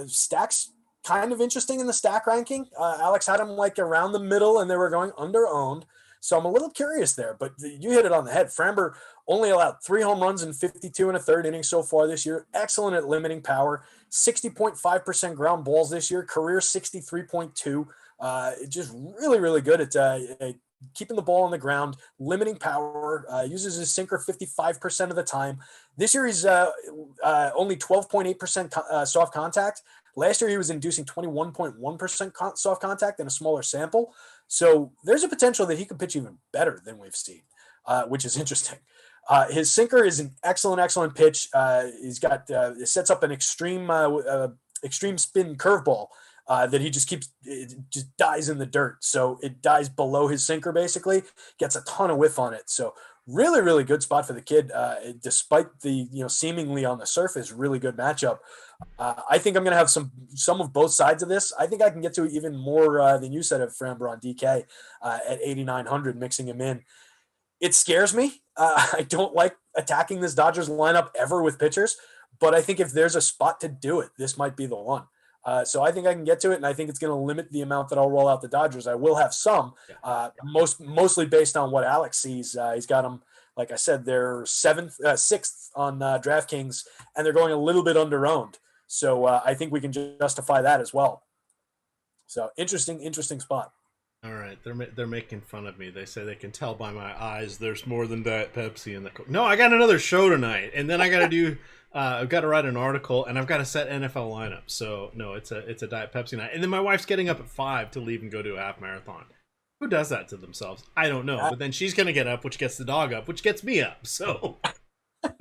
Stacks kind of interesting in the stack ranking. Alex had him like around the middle, and they were going under-owned. So I'm a little curious there, but you hit it on the head. Framber only allowed 3 home runs in 52 and a third innings so far this year. Excellent at limiting power. 60.5% ground balls this year. Career 63.2. Just really, really good at keeping the ball on the ground, limiting power, uses his sinker 55% of the time. This year he's only 12.8% soft contact. Last year he was inducing 21.1% soft contact in a smaller sample. So there's a potential that he could pitch even better than we've seen, which is interesting. His sinker is an excellent pitch. He's got it sets up an extreme spin curveball that he just just dies in the dirt. So it dies below his sinker, basically, gets a ton of whiff on it. So really, really good spot for the kid, despite the, seemingly on the surface, really good matchup. I think I'm going to have some of both sides of this. I think I can get to even more than you said of Framber on DK at 8,900, mixing him in. It scares me. I don't like attacking this Dodgers lineup ever with pitchers, but I think if there's a spot to do it, this might be the one. So I think I can get to it, and I think it's going to limit the amount that I'll roll out the Dodgers. I will have some, mostly based on what Alex sees. He's got them, like I said, they're 6th on DraftKings, and they're going a little bit under-owned. So I think we can justify that as well. So interesting spot. All right, they're making fun of me. They say they can tell by my eyes there's more than Diet Pepsi in the Coke. No, I got another show tonight, and then I got to do. I've got to write an article, and I've got to set NFL lineup. So no, it's a Diet Pepsi night, and then my wife's getting up at 5 to leave and go do a half marathon. Who does that to themselves? I don't know. But then she's gonna get up, which gets the dog up, which gets me up. So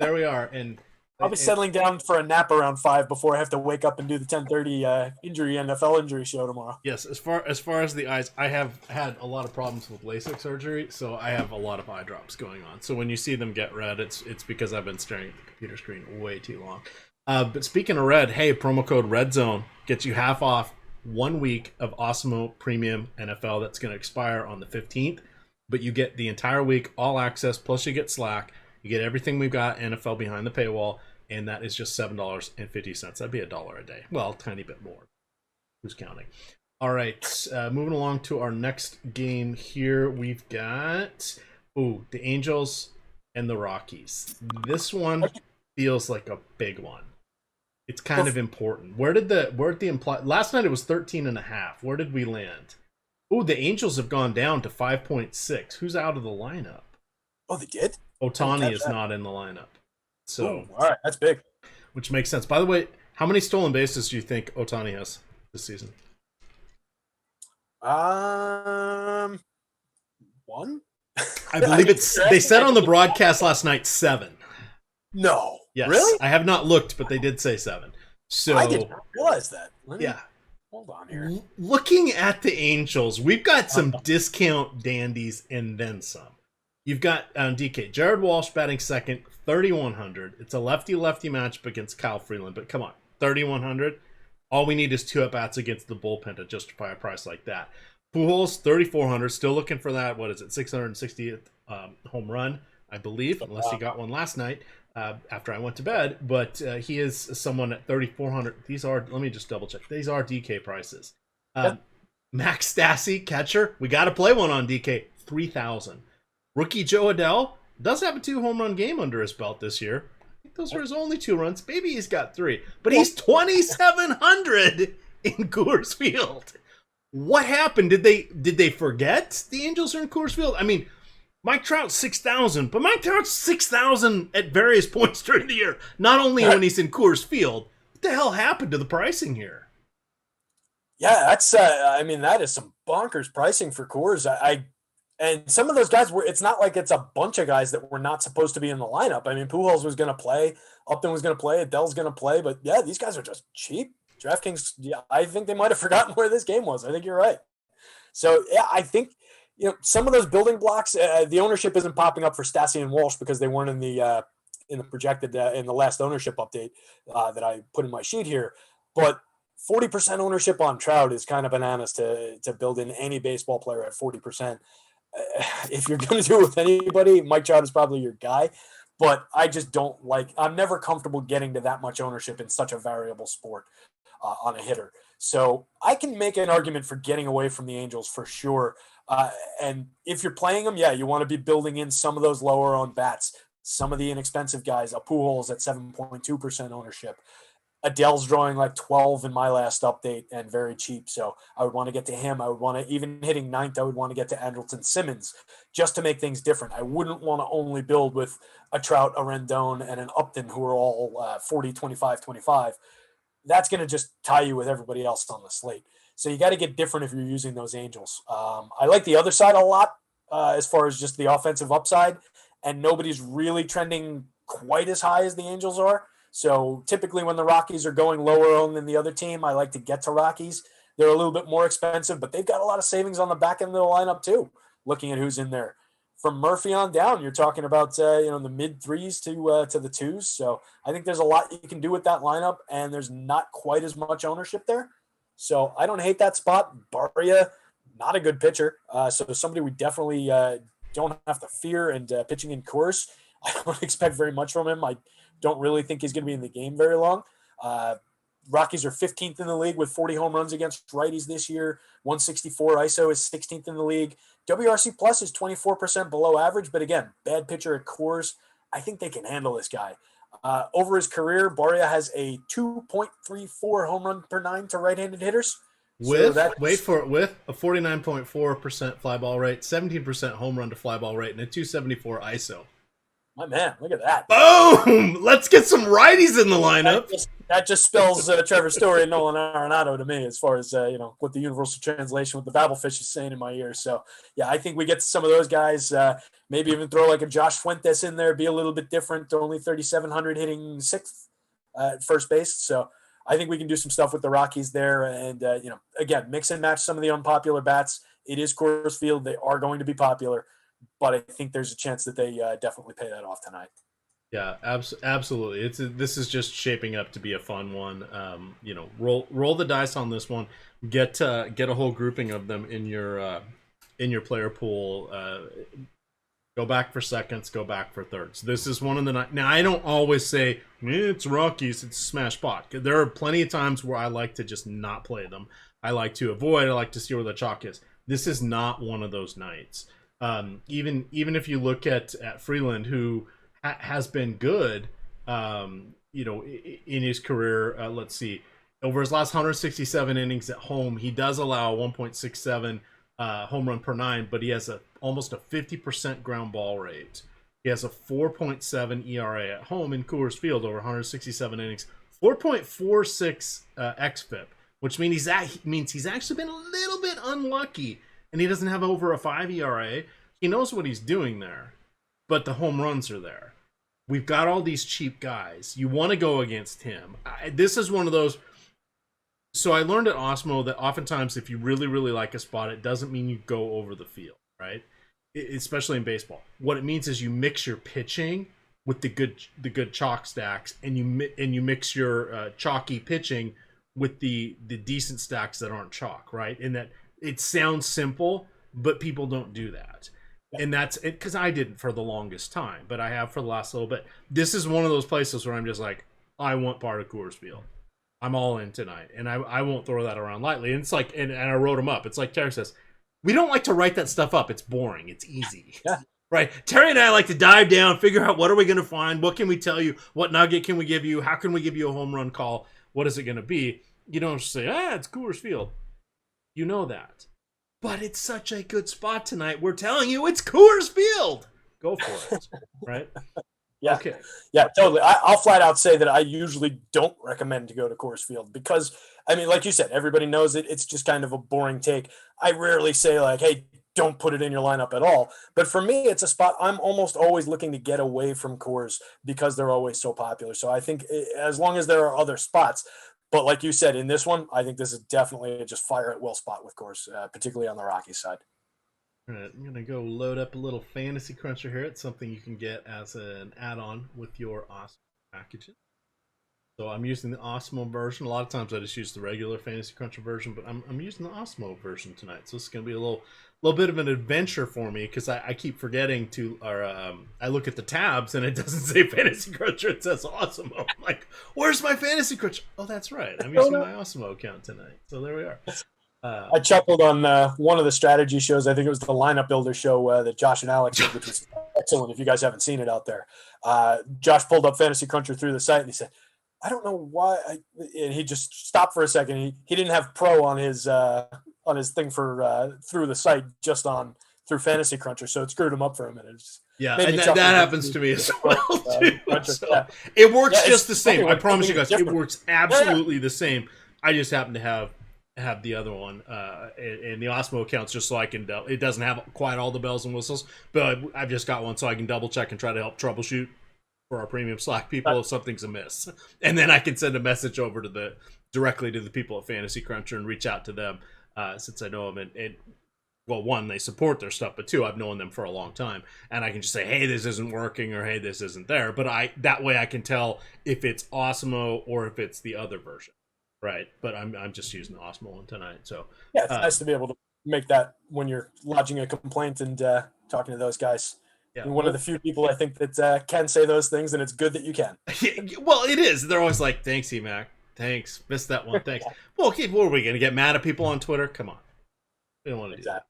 there we are, and. I'll be settling down for a nap around 5 before I have to wake up and do the 10:30 NFL injury show tomorrow. Yes, as far as the eyes, I have had a lot of problems with LASIK surgery, so I have a lot of eye drops going on. So when you see them get red, it's because I've been staring at the computer screen way too long. But speaking of red, hey, promo code REDZONE gets you half off 1 week of Awesemo Premium NFL that's going to expire on the 15th. But you get the entire week, all access, plus you get Slack. You get everything we've got NFL behind the paywall. And that is just $7.50. That'd be $1 a day. Well, a tiny bit more. Who's counting? All right, moving along to our next game here. We've got the Angels and the Rockies. This one feels like a big one. It's kind of important. Where did the imply last night? It was 13.5. Where did we land? The Angels have gone down to 5.6. Who's out of the lineup? Oh, they did? Ohtani is not in the lineup. So, all right, that's big. Which makes sense. By the way, how many stolen bases do you think Ohtani has this season? 1. I believe they said on the broadcast last night 7. No. Yes. Really? I have not looked, but they did say 7. So I did not realize that. Hold on here. Looking at the Angels, we've got some discount dandies and then some. You've got DK Jared Walsh batting second, 3,100. It's a lefty-lefty matchup against Kyle Freeland, but come on, 3,100. All we need is 2 at-bats against the bullpen to justify a price like that. Pujols, 3,400. Still looking for that. What is it? 660th home run, I believe, unless he got one last night after I went to bed. But he is someone at 3,400. These are. Let me just double check. These are DK prices. Uh, Max Stassi, catcher. We got to play one on DK. 3,000. Rookie Joe Adell does have a 2 home run game under his belt this year. I think those are his only 2 runs. Maybe he's got 3. But he's 2,700 in Coors Field. What happened? Did they forget the Angels are in Coors Field? I mean, Mike Trout's 6,000, but Mike Trout's 6,000 at various points during the year. Not only when he's in Coors Field. What the hell happened to the pricing here? Yeah, that's. I mean, that is some bonkers pricing for Coors. And some of those guys were. It's not like it's a bunch of guys that were not supposed to be in the lineup. I mean, Pujols was going to play, Upton was going to play, Adell's going to play, but yeah, these guys are just cheap. DraftKings. Yeah, I think they might have forgotten where this game was. I think you're right. So yeah, I think some of those building blocks. The ownership isn't popping up for Stassi and Walsh because they weren't in the projected in the last ownership update that I put in my sheet here, but 40% ownership on Trout is kind of bananas to build in any baseball player at 40%. If you're going to do it with anybody, Mike Trout is probably your guy, but I just don't I'm never comfortable getting to that much ownership in such a variable sport on a hitter. So I can make an argument for getting away from the Angels for sure. And if you're playing them, yeah, you want to be building in some of those lower owned bats, some of the inexpensive guys, a Pujols at 7.2% ownership. Adele's drawing like 12 in my last update and very cheap. So I would want to get to him. I would want to, even hitting 9th, I would want to get to Andrelton Simmons just to make things different. I wouldn't want to only build with a Trout, a Rendon, and an Upton who are all 40, 25, 25. That's going to just tie you with everybody else on the slate. So you got to get different if you're using those Angels. I like the other side a lot as far as just the offensive upside, and nobody's really trending quite as high as the Angels are. So typically when the Rockies are going lower owned than the other team, I like to get to Rockies. They're a little bit more expensive, but they've got a lot of savings on the back end of the lineup too, looking at who's in there. From Murphy on down, you're talking about the mid 3s to the 2s. So I think there's a lot you can do with that lineup, and there's not quite as much ownership there. So I don't hate that spot. Barria, not a good pitcher. So somebody we definitely don't have to fear, and pitching in Coors, I don't expect very much from him. I don't really think he's going to be in the game very long. Rockies are 15th in the league with 40 home runs against righties this year. 164 ISO is 16th in the league. WRC plus is 24% below average, but again, bad pitcher at Coors. I think they can handle this guy. Over his career, Barria has a 2.34 home run per 9 to right-handed hitters. With a 49.4% fly ball rate, 17% home run to fly ball rate, and a 274 ISO. My man, look at that. Boom! Let's get some righties in the lineup. That just spells Trevor Story and Nolan Arenado to me as far as, what the universal translation with the Babelfish is saying in my ear. So, yeah, I think we get to some of those guys, maybe even throw like a Josh Fuentes in there, be a little bit different, only 3,700 hitting 6th at first base. So I think we can do some stuff with the Rockies there. And, again, mix and match some of the unpopular bats. It is Coors Field. They are going to be popular. But I think there's a chance that they definitely pay that off tonight. Yeah, absolutely. This is just shaping up to be a fun one. Roll the dice on this one. Get a whole grouping of them in your player pool. Go back for seconds. Go back for thirds. This is one of the night. Now I don't always say it's Rockies. It's a smash spot. There are plenty of times where I like to just not play them. I like to avoid. I like to see where the chalk is. This is not one of those nights. Even if you look at Freeland, who has been good, in his career. Let's see, over his last 167 innings at home, he does allow 1.67 home run per 9, but he has almost a 50% ground ball rate. He has a 4.7 ERA at home in Coors Field over 167 innings, 4.46 xFIP, which means he's actually been a little bit unlucky. And he doesn't have over a 5 ERA. He knows what he's doing there, but the home runs are there. We've got all these cheap guys. You want to go against him. This is one of those. So I learned at Awesemo that oftentimes if you really, really like a spot, it doesn't mean you go over the field, right? Especially in baseball. What it means is you mix your pitching with the good chalk stacks, and you mix your chalky pitching with the decent stacks that aren't chalk, right? In that. It sounds simple, but people don't do that. And that's it, because I didn't for the longest time, but I have for the last little bit. This is one of those places where I'm just like, I want part of Coors Field. I'm all in tonight, and I won't throw that around lightly. And it's like, and I wrote them up. It's like Terry says, we don't like to write that stuff up. It's boring. It's easy. Yeah. Right? Terry and I like to dive down, figure out what are we going to find, what can we tell you, what nugget can we give you, how can we give you a home run call, what is it going to be? You don't just say, it's Coors Field. You know that. But it's such a good spot tonight. We're telling you it's Coors Field. Go for it. Right? Yeah. Okay. Yeah, totally. I'll flat out say that I usually don't recommend to go to Coors Field because, I mean, like you said, everybody knows it. It's just kind of a boring take. I rarely say like, hey, don't put it in your lineup at all. But for me, it's a spot I'm almost always looking to get away from Coors because they're always so popular. So I think as long as there are other spots, but like you said, in this one, I think this is definitely a just fire at will spot with Coors, particularly on the Rockies side. All right, I'm going to go load up a little Fantasy Cruncher here. It's something you can get as an add-on with your Awesemo packages. So I'm using the Awesemo version. A lot of times I just use the regular Fantasy Cruncher version, but I'm using the Awesemo version tonight. So it's going to be a little bit of an adventure for me because I keep forgetting to, or I look at the tabs and it doesn't say Fantasy Cruncher. It says Awesemo. I'm like, where's my Fantasy Cruncher? Oh, that's right. I'm using my Awesemo account tonight. So there we are. I chuckled on one of the strategy shows. I think it was the Lineup Builder show that Josh and Alex did, which was excellent. If you guys haven't seen it out there, Josh pulled up Fantasy Cruncher through the site and he said, "I don't know why." And he just stopped for a second. He didn't have Pro on his thing for through the site, just on through Fantasy Cruncher, so it screwed him up for a minute. Yeah, and that happens to me as well. So it works just the same. I promise you guys, it works absolutely the same. I just happen to have the other one in the Awesemo accounts just so I can it doesn't have quite all the bells and whistles, but I've just got one so I can double check and try to help troubleshoot for our premium Slack people if something's amiss, and then I can send a message over to directly to the people at Fantasy Cruncher and reach out to them since I know them and well, one, they support their stuff, but two, I've known them for a long time, and I can just say, hey, this isn't working, or hey, this isn't there, but that way I can tell if it's Awesemo or if it's the other version. Right, but I'm just using the Awesemo one tonight. So yeah, it's nice to be able to make that when you're lodging a complaint and talking to those guys. Yeah, you're one of the few people I think that can say those things, and it's good that you can. Well, it is. They're always like, "Thanks, EMac. Thanks, missed that one. Thanks." Well, okay, what are we gonna get mad at people on Twitter? Come on, we don't want to do that.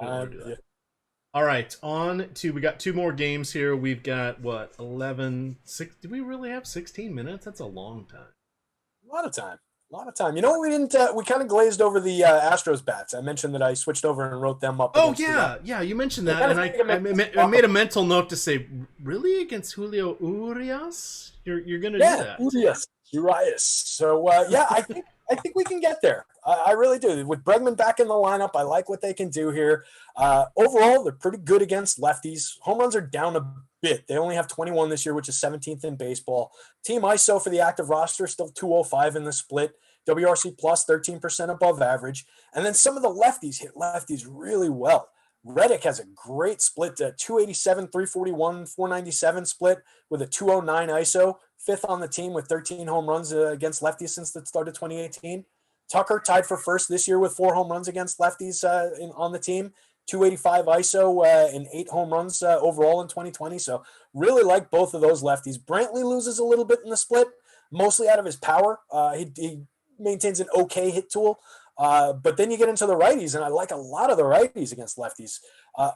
Yeah. All right, we got two more games here. We've got 11, 6. Do we really have 16 minutes? That's a long time. A lot of time. You know what we didn't? We kind of glazed over the Astros bats. I mentioned that I switched over and wrote them up. Oh yeah, you mentioned that, and I made a mental note to say, really against Julio Urias? You're gonna do that? Urias. So yeah, I think we can get there. I really do. With Bregman back in the lineup, I like what they can do here. Overall, they're pretty good against lefties. Home runs are down a bit. They only have 21 this year, which is 17th in baseball. Team ISO for the active roster is still 205 in the split. WRC plus 13% above average. And then some of the lefties hit lefties really well. Reddick has a great split, 287, 341, 497 split with a 209 ISO, fifth on the team with 13 home runs against lefties since the start of 2018. Tucker tied for first this year with 4 home runs against lefties on the team. 285 ISO and 8 home runs overall in 2020. So really like both of those lefties. Brantley loses a little bit in the split, mostly out of his power. He maintains an okay hit tool. But then you get into the righties, and I like a lot of the righties against lefties.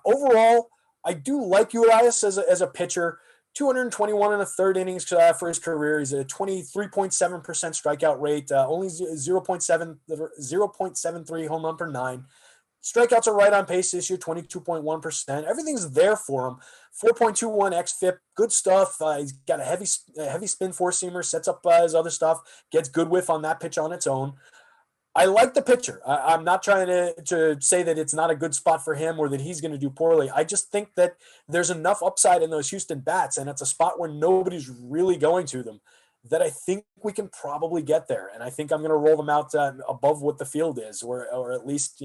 Overall, I do like Urias as a pitcher. 221 and a third innings for his career. He's a 23.7% strikeout rate, only 0.73 home run per 9. Strikeouts are right on pace this year, 22.1%. Everything's there for him. 4.21 xFIP, good stuff. He's got a heavy spin four-seamer, sets up his other stuff, gets good whiff on that pitch on its own. I like the pitcher. I'm not trying to say that it's not a good spot for him or that he's going to do poorly. I just think that there's enough upside in those Houston bats, and it's a spot where nobody's really going to them, that I think we can probably get there. And I think I'm going to roll them out above what the field is, or at least,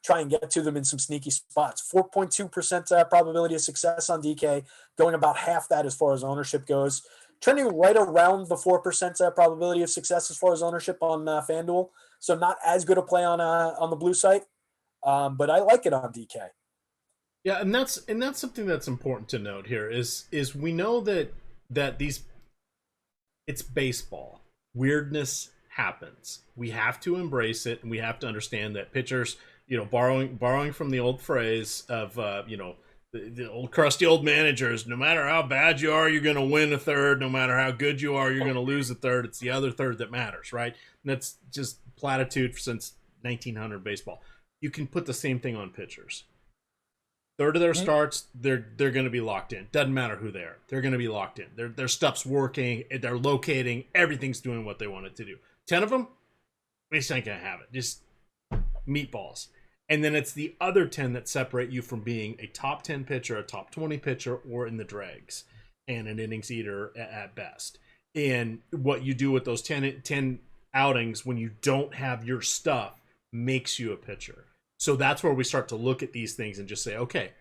try and get to them in some sneaky spots. 4.2% probability of success on DK, going about half that as far as ownership goes. Trending right around the 4% probability of success as far as ownership on FanDuel. So not as good a play on the blue site, but I like it on DK. Yeah, and that's something that's important to note here is we know that these, it's baseball. Weirdness happens. We have to embrace it, and we have to understand that pitchers, borrowing from the old phrase of, the old crusty old managers, no matter how bad you are, you're going to win a third. No matter how good you are, you're going to lose a third. It's the other third that matters, right? And that's just platitude since 1900 baseball. You can put the same thing on pitchers. Third of their starts, they're going to be locked in. Doesn't matter who they are. They're going to be locked in. Their stuff's working. They're locating. Everything's doing what they want it to do. 10 of them, we just ain't going to have it. Just meatballs. And then it's the other 10 that separate you from being a top 10 pitcher, a top 20 pitcher, or in the dregs, and an innings eater at best. And what you do with those 10 outings when you don't have your stuff makes you a pitcher. So that's where we start to look at these things and just say, okay,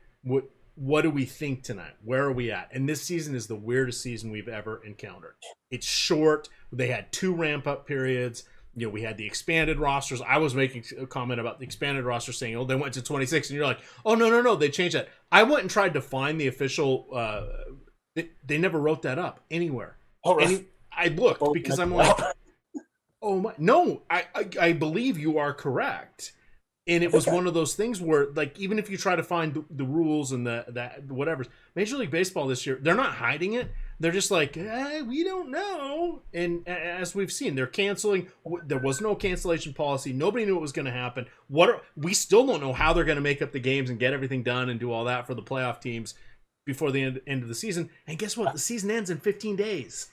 what do we think tonight? Where are we at? And this season is the weirdest season we've ever encountered. It's short. They had 2 ramp-up periods. We had the expanded rosters. I was making a comment about the expanded roster saying, they went to 26, and you're like, oh, no, they changed that. I went and tried to find the official they never wrote that up anywhere. Oh, right. I looked because I'm like, oh my, no, I believe you are correct. And it was one of those things where, like, even if you try to find the rules and the whatever, Major League Baseball this year, they're not hiding it. They're just like, we don't know. And as we've seen, they're canceling. There was no cancellation policy. Nobody knew what was going to happen. We still don't know how they're going to make up the games and get everything done and do all that for the playoff teams before the end of the season. And guess what? The season ends in 15 days.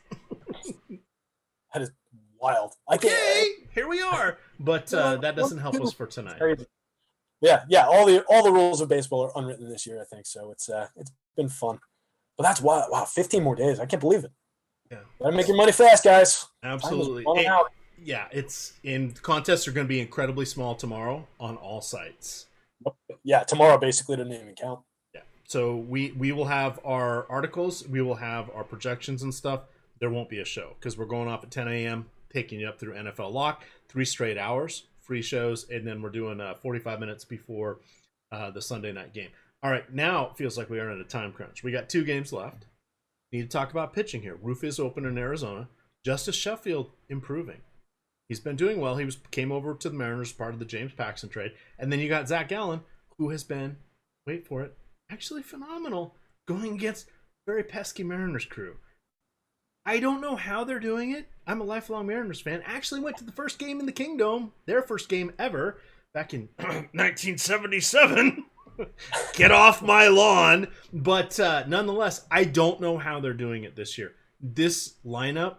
That is wild. Okay, here we are. But that doesn't help us for tonight. Yeah. All the rules of baseball are unwritten this year, I think. So it's been fun. But that's wild. Wow, 15 more days. I can't believe it. Yeah. Gotta make your money fast, guys. Absolutely. Contests are going to be incredibly small tomorrow on all sites. Yeah, tomorrow basically doesn't even count. Yeah. So we will have our articles. We will have our projections and stuff. There won't be a show because we're going off at 10 a.m., taking you up through NFL Lock, 3 straight hours, free shows, and then we're doing 45 minutes before the Sunday night game. All right, now it feels like we are in a time crunch. We got 2 games left. Need to talk about pitching here. Roof is open in Arizona. Justice Sheffield improving. He's been doing well. He came over to the Mariners, part of the James Paxton trade. And then you got Zach Gallen, who has been, wait for it, actually phenomenal, going against very pesky Mariners crew. I don't know how they're doing it. I'm a lifelong Mariners fan. Actually went to the first game in the Kingdome, their first game ever, back in 1977. Get off my lawn. But nonetheless, I don't know how they're doing it this year. This lineup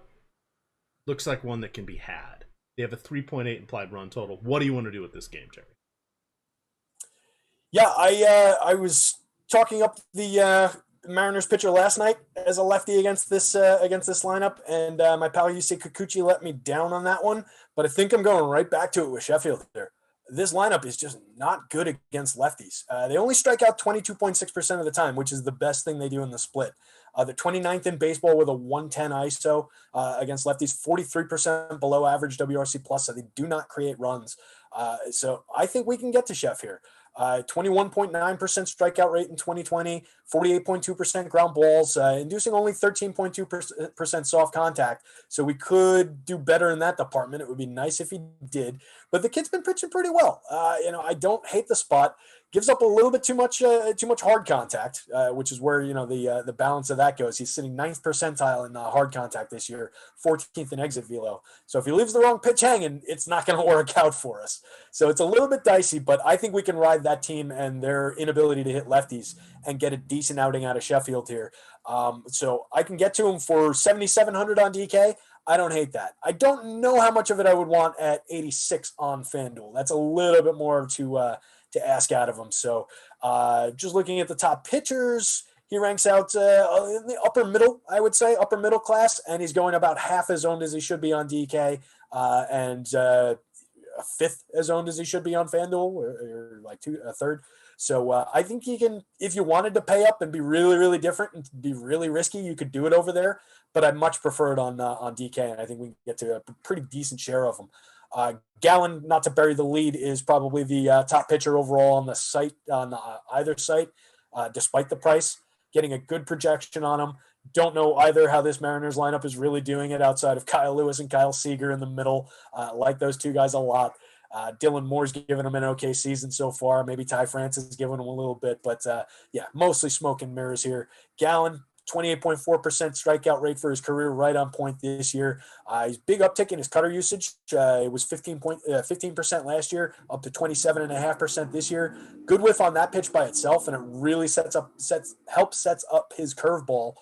looks like one that can be had. They have a 3.8 implied run total. What do you want to do with this game, Jerry? Yeah, I was talking up the Mariners pitcher last night as a lefty against this lineup, and my pal Yusei Kikuchi let me down on that one. But I think I'm going right back to it with Sheffield there. This lineup is just not good against lefties. They only strike out 22.6% of the time, which is the best thing they do in the split. The 29th in baseball with a 110 ISO against lefties, 43% below average WRC plus, so they do not create runs. So I think we can get to Chef here. 21.9% strikeout rate in 2020, 48.2% ground balls, inducing only 13.2% soft contact. So we could do better in that department. It would be nice if he did. But the kid's been pitching pretty well. I don't hate the spot. Gives up a little bit too much hard contact, which is where the balance of that goes. He's sitting 9th percentile in hard contact this year, 14th in exit velo. So if he leaves the wrong pitch hanging, it's not going to work out for us. So it's a little bit dicey, but I think we can ride that team and their inability to hit lefties and get a decent outing out of Sheffield here. So I can get to him for 7,700 on DK. I don't hate that. I don't know how much of it I would want at 86 on FanDuel. That's a little bit more to ask out of him. So just looking at the top pitchers, he ranks out in the upper middle, I would say, upper middle class, and he's going about half as owned as he should be on DK and a fifth as owned as he should be on FanDuel, or like a third. So I think he can, if you wanted to pay up and be really, really different and be really risky, you could do it over there. But I much prefer it on DK, and I think we can get to a pretty decent share of them. Gallen, not to bury the lead, is probably the top pitcher overall on the site, on either site, despite the price. Getting a good projection on him. Don't know either how this Mariners lineup is really doing it outside of Kyle Lewis and Kyle Seager in the middle. Like those two guys a lot. Dylan Moore's given him an okay season so far. Maybe Ty France is giving him a little bit, but yeah, mostly smoke and mirrors here. Gallen, 28.4% strikeout rate for his career, right on point this year. He's big uptick in his cutter usage. It was 15% last year, up to 27.5% this year. Good whiff on that pitch by itself, and it really sets up his curveball.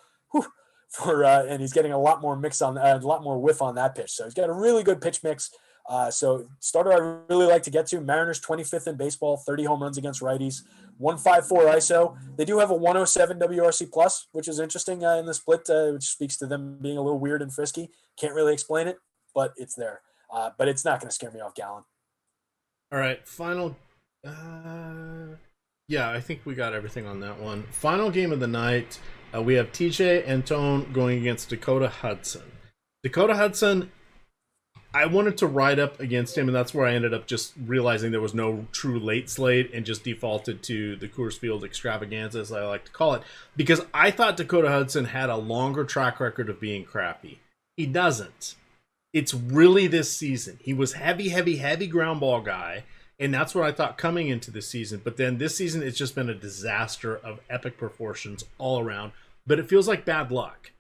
And he's getting a lot more whiff on that pitch. So he's got a really good pitch mix. So starter I really like to get to. Mariners 25th in baseball, 30 home runs against righties, 154 ISO. They do have a 107 WRC plus, which is interesting in the split, which speaks to them being a little weird and frisky. Can't really explain it, but it's there. But it's not going to scare me off Gallen. All right, final. Yeah, I think we got everything on that one. Final game of the night. We have TJ Antone going against Dakota Hudson. Dakota Hudson, I wanted to ride up against him, and that's where I ended up just realizing there was no true late slate and just defaulted to the Coors Field extravaganza, as I like to call it, because I thought Dakota Hudson had a longer track record of being crappy. He doesn't. It's really this season. He was heavy ground ball guy, and that's what I thought coming into the season. But then this season, it's just been a disaster of epic proportions all around. But it feels like bad luck.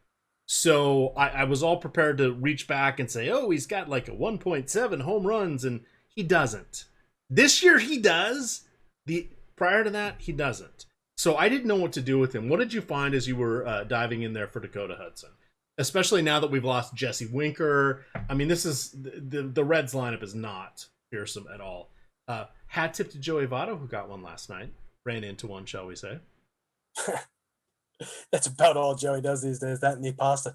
So I was all prepared to reach back and say, oh, he's got like a 1.7 home runs, and he doesn't. This year he does. Prior to that, he doesn't. So I didn't know what to do with him. What did you find as you were diving in there for Dakota Hudson? Especially now that we've lost Jesse Winker. I mean, this is the Reds lineup is not fearsome at all. Hat tip to Joey Votto, who got one last night. Ran into one, shall we say. That's about all Joey does these days, that and the pasta.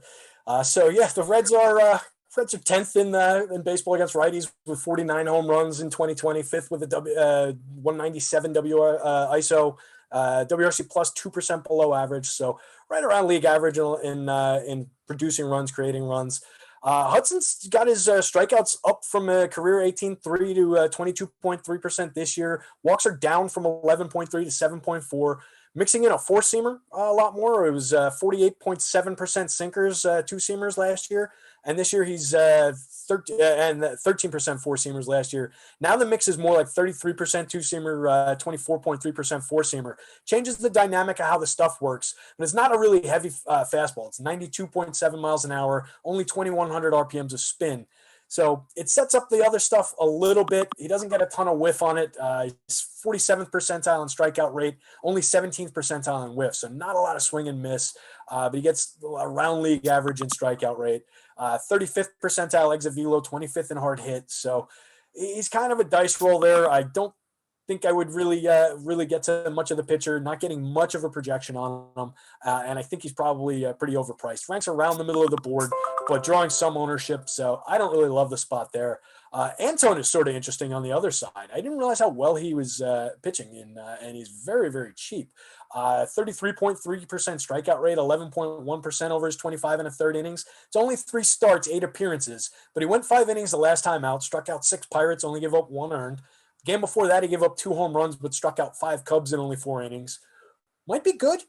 So yeah, the Reds are 10th in baseball against righties with 49 home runs in 2020, 5th with a 197 ISO, WRC plus 2% below average. So right around league average in producing runs, creating runs. Hudson's got his strikeouts up from a career 18.3 to 22.3% this year. Walks are down from 11.3 to 7.4. Mixing in a four-seamer a lot more. It was 48.7% sinkers, two-seamers last year. And this year he's 13% four-seamers last year. Now the mix is more like 33% two-seamer, 24.3% four-seamer. Changes the dynamic of how the stuff works. But it's not a really heavy fastball. It's 92.7 miles an hour, only 2,100 RPMs of spin. So it sets up the other stuff a little bit. He doesn't get a ton of whiff on it. He's 47th percentile in strikeout rate, only 17th percentile in whiff. So not a lot of swing and miss, but he gets around league average in strikeout rate. 35th percentile exit velo, 25th in hard hit. So he's kind of a dice roll there. I don't think I would really get to much of the pitcher, not getting much of a projection on him. And I think he's probably pretty overpriced. Ranks around the middle of the board, but drawing some ownership. So I don't really love the spot there. Antone is sort of interesting on the other side. I didn't realize how well he was pitching, and he's very, very cheap. 33.3% strikeout rate, 11.1% over his 25 and a third innings. It's only 3 starts, 8 appearances, but he went 5 innings the last time out, struck out 6 Pirates, only gave up 1 earned. Game before that, he gave up 2 home runs, but struck out 5 Cubs in only 4 innings. Might be good.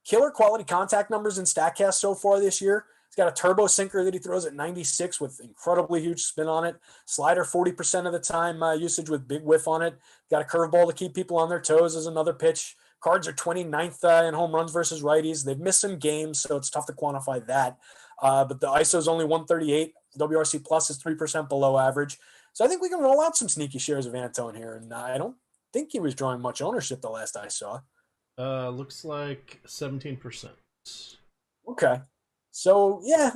Killer quality contact numbers in StatCast so far this year. He's got a turbo sinker that he throws at 96 with incredibly huge spin on it. Slider 40% of the time usage with big whiff on it. Got a curveball to keep people on their toes as another pitch. Cards are 29th in home runs versus righties. They've missed some games, so it's tough to quantify that. But the ISO is only 138. WRC plus is 3% below average. So I think we can roll out some sneaky shares of Antone here. And I don't think he was drawing much ownership the last I saw. Looks like 17%. Okay. So yeah,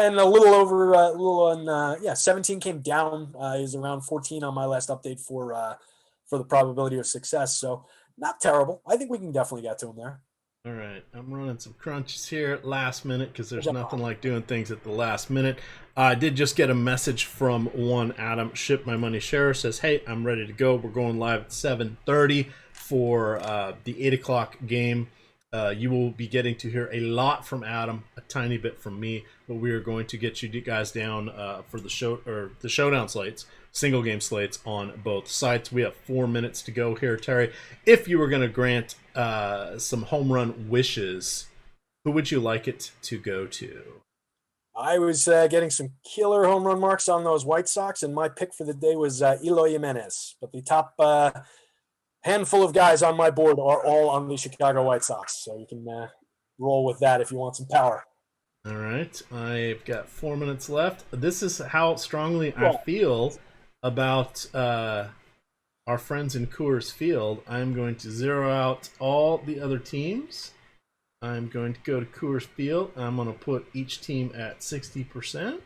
and a little over, 17 came down. He's around 14 on my last update for the probability of success. So not terrible. I think we can definitely get to him there. All right, I'm running some crunches here last minute because there's nothing like doing things at the last minute. I did just get a message from one Adam, Ship My Money Share, says, hey, I'm ready to go. We're going live at 7:30 for the 8 o'clock game. You will be getting to hear a lot from Adam, a tiny bit from me, but we are going to get you guys down for the showdown slates, single game slates on both sites. We have 4 minutes to go here, Terry. If you were going to grant some home run wishes Who would you like it to go to? I was getting some killer home run marks on those White Sox, and my pick for the day was Eloy Jimenez. But the top handful of guys on my board are all on the Chicago White Sox, so you can roll with that if you want some power. All right, I've got 4 minutes left. This is how strongly I feel about our friends in Coors Field. I'm going to zero out all the other teams. I'm going to go to Coors Field. I'm going to put each team at 60%.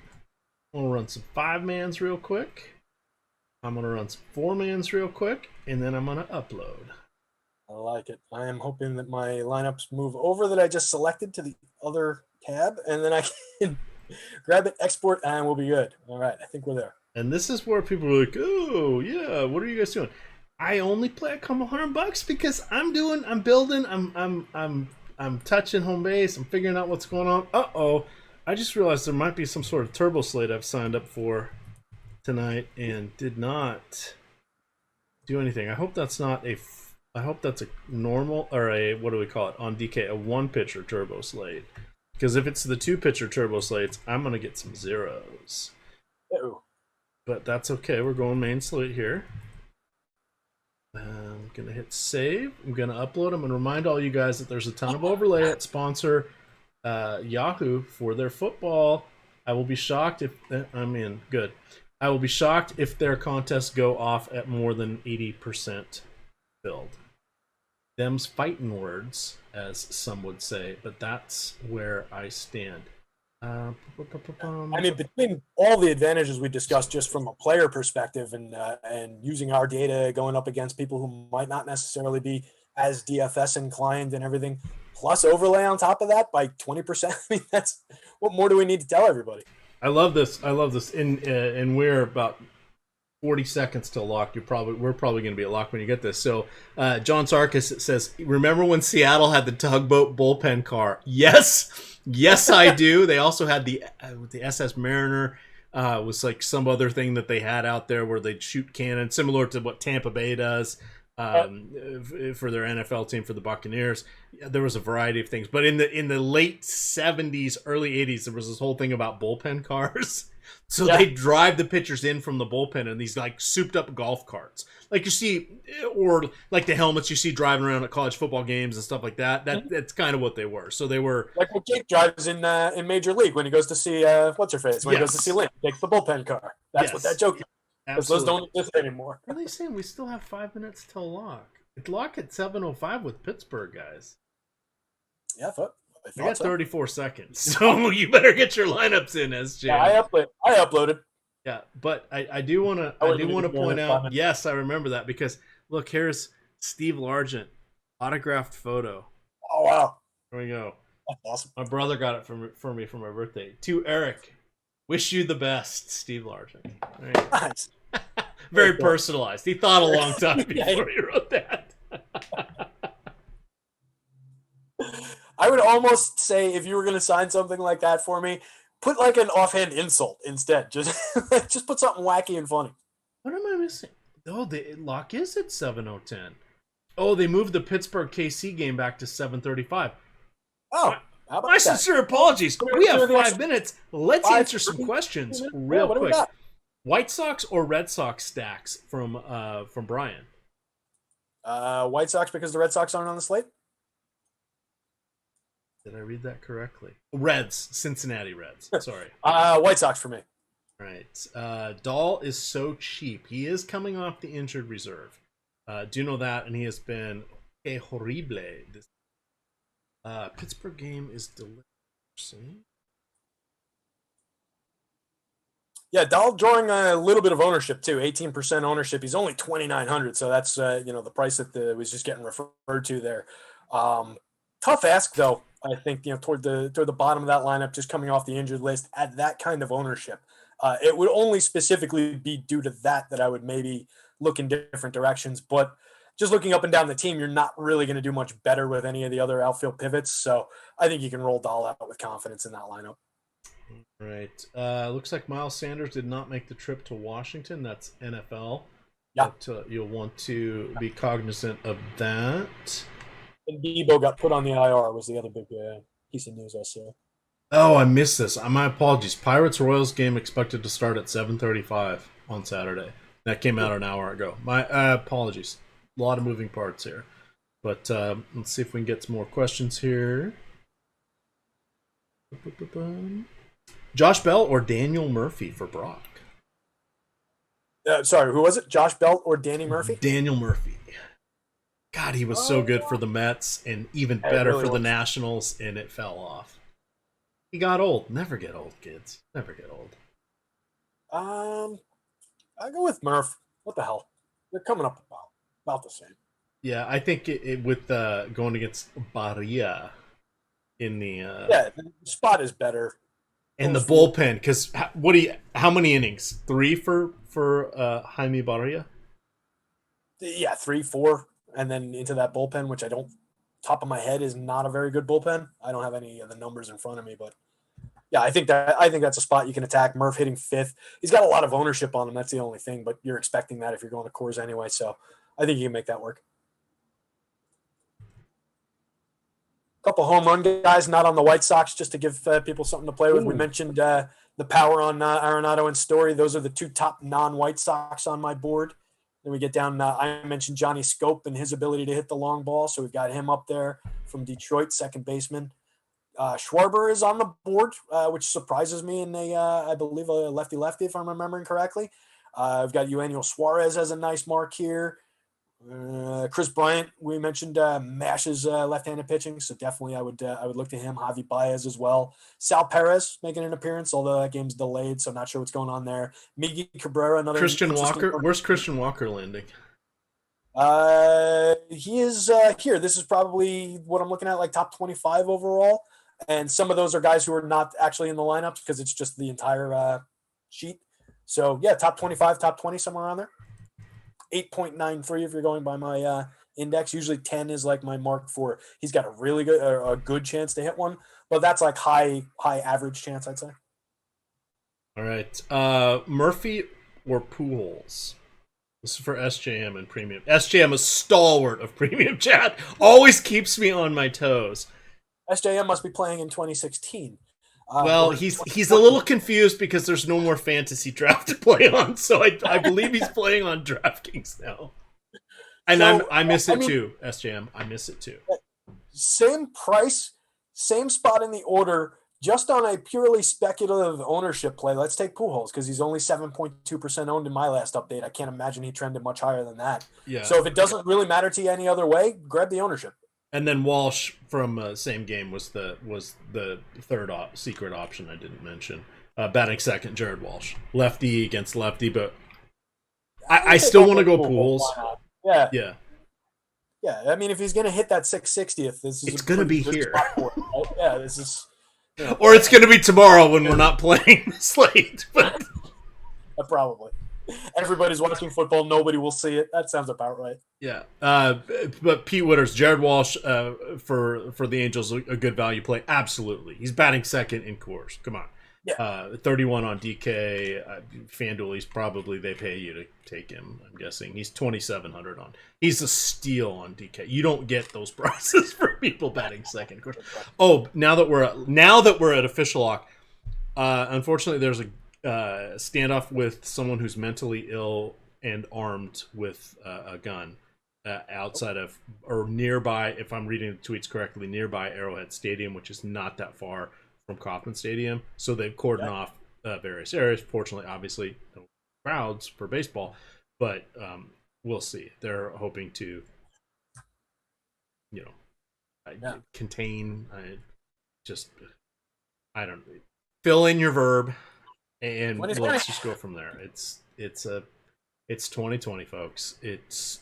We'll run some 5-mans real quick. I'm going to run some 4-mans real quick, and then I'm going to upload. I like it. I am hoping that my lineups move over that I just selected to the other tab, and then I can grab it, export, and we'll be good. All right, I think we're there. And this is where people are like, oh, yeah, what are you guys doing? I only play a couple $100 because I'm building, I'm touching home base, I'm figuring out what's going on. Uh-oh, I just realized there might be some sort of turbo slate I've signed up for tonight and did not do anything. I hope that's not I hope that's a normal, or a, what do we call it on DK, a 1-pitcher turbo slate. Because if it's the 2-pitcher turbo slates, I'm going to get some zeros. Uh-oh. But that's okay. We're going main slate here. I'm going to hit save. I'm going to upload. I'm going to remind all you guys that there's a ton of overlay at sponsor Yahoo for their football. I will be shocked if good. I will be shocked if their contests go off at more than 80% filled. Them's fighting words, as some would say, but that's where I stand. I mean, between all the advantages we discussed just from a player perspective and using our data going up against people who might not necessarily be as DFS inclined and everything, plus overlay on top of that by 20%. I mean, that's what more do we need to tell everybody? I love this. And we're about 40 seconds till lock. We're probably going to be at lock when you get this. So John Sarkis says, remember when Seattle had the tugboat bullpen car? Yes, I do. They also had the SS Mariner. Was like some other thing that they had out there where they'd shoot cannon, similar to what Tampa Bay does for their NFL team, for the Buccaneers. There was a variety of things, but in the late 70s, early 80s, there was this whole thing about bullpen cars. So they drive the pitchers in from the bullpen in these like souped up golf carts, like you see, or like the helmets you see driving around at college football games and stuff like that. That's kind of what they were. So they were like what Jake drives in Major League when he goes to see what's her face when he goes to see Lynn. He takes the bullpen car. That's what that joke is. Because those don't exist anymore. What are they saying? We still have 5 minutes till lock. It's lock at 7:05 with Pittsburgh, guys. Yeah, I got 34 seconds, so you better get your lineups in, SJ. Yeah, I uploaded. Yeah, but I do want to point out. Yes, I remember that because look, here's Steve Largent autographed photo. Oh wow! Here we go. That's awesome. My brother got it for me for my birthday. To Eric, wish you the best, Steve Largent. Right. Nice. Very personalized. He thought a long time before he wrote that. I would almost say if you were going to sign something like that for me, put like an offhand insult instead. Just put something wacky and funny. What am I missing? Oh, the lock is at 7:10. Oh, they moved the Pittsburgh KC game back to 7:35. Oh, how about my sincere apologies. We have 5 minutes. Let's answer some questions real quick. White Sox or Red Sox stacks from Brian? White Sox because the Red Sox aren't on the slate. Did I read that correctly? Reds, Cincinnati Reds. Sorry. White Sox for me. All right. Dahl is so cheap. He is coming off the injured reserve. Do you know that? And he has been horrible. This Pittsburgh game is delicious. Yeah, Dahl drawing a little bit of ownership too. 18% ownership. He's only 2,900, so that's the price that was just getting referred to there. Tough ask though. I think toward the bottom of that lineup, just coming off the injured list at that kind of ownership, it would only specifically be due to that I would maybe look in different directions. But just looking up and down the team, you're not really going to do much better with any of the other outfield pivots. So I think you can roll Dahl out with confidence in that lineup. Right. Looks like Miles Sanders did not make the trip to Washington. That's NFL. Yeah. But, you'll want to be cognizant of that. And Debo got put on the IR was the other big piece of news I saw. Oh, I missed this. My apologies. Pirates-Royals game expected to start at 7:35 on Saturday. That came out an hour ago. My apologies. A lot of moving parts here. But let's see if we can get some more questions here. Josh Bell or Daniel Murphy for Brock? Sorry, who was it? Josh Bell or Danny Murphy? Daniel Murphy. God, he was so good for the Mets and even better really for the Nationals, and it fell off. He got old. Never get old, kids. Never get old. I go with Murph. What the hell? They're coming up about the same. Yeah, I think it with going against Barria in the the spot is better. And the bullpen, because how many innings? 3 for Jaime Barria? Yeah, 3, 4, and then into that bullpen, which I don't, top of my head, is not a very good bullpen. I don't have any of the numbers in front of me, but yeah, I think that's a spot you can attack. Murph hitting 5th. He's got a lot of ownership on him. That's the only thing, but you're expecting that if you're going to Coors anyway. So I think you can make that work. Couple home run guys not on the White Sox, just to give people something to play with. Ooh. We mentioned the power on Arenado and Story. Those are the 2 top non-White Sox on my board. Then we get down, I mentioned Johnny Scope and his ability to hit the long ball, so we've got him up there from Detroit, second baseman. Schwarber is on the board, which surprises me in I believe, a lefty-lefty, if I'm remembering correctly. I've got Eugenio Suarez as a nice mark here. Chris Bryant, we mentioned, mashes left-handed pitching, so definitely I would look to him. Javi Baez as well. Sal Perez making an appearance, although that game's delayed, so not sure what's going on there. Miggy Cabrera, another Christian Walker. Where's Christian Walker landing? He is here. This is probably what I'm looking at, like top 25 overall, and some of those are guys who are not actually in the lineups because it's just the entire sheet. So yeah, top 25, top 20, somewhere around there. 8.93 if you're going by my index. Usually 10 is like my mark for he's got a good chance to hit one, but that's like high average chance, I'd say. All right, Murphy or Pujols? This is for SJM and Premium. SJM, a stalwart of Premium chat, always keeps me on my toes. SJM must be playing in 2016. Well, he's a little confused because there's no more fantasy draft to play on, so I believe he's playing on DraftKings now. And so, I miss it too, SJM. I miss it too. Same price, same spot in the order, just on a purely speculative ownership play. Let's take Pujols because he's only 7.2% owned in my last update. I can't imagine he trended much higher than that. Yeah. So if it doesn't really matter to you any other way, grab the ownership. And then Walsh from same game was the third secret option I didn't mention. Batting second, Jared Walsh, lefty against lefty, but I still want to go Pujols. Yeah. I mean, if he's gonna hit that 660th, it's gonna be here. Right? Yeah, this is. You know, or it's gonna be tomorrow when we're not playing the slate. But probably. Everybody's watching football. Nobody will see it. That sounds about right. Yeah. But Pete Witters, Jared Walsh for the Angels, a good value play. Absolutely. He's batting second in Coors. Come on. Yeah. 31 on DK. FanDuel, they pay you to take him, I'm guessing. He's 2,700 on. He's a steal on DK. You don't get those prices for people batting second. Oh, now that we're at official lock, unfortunately there's a standoff with someone who's mentally ill and armed with a gun outside of or nearby, if I'm reading the tweets correctly, nearby Arrowhead Stadium, which is not that far from Kauffman Stadium. So they've cordoned off various areas. Fortunately, obviously, no crowds for baseball, but we'll see. They're hoping to, contain. I don't fill in your verb. And let's just go from there. It's 2020, folks. It's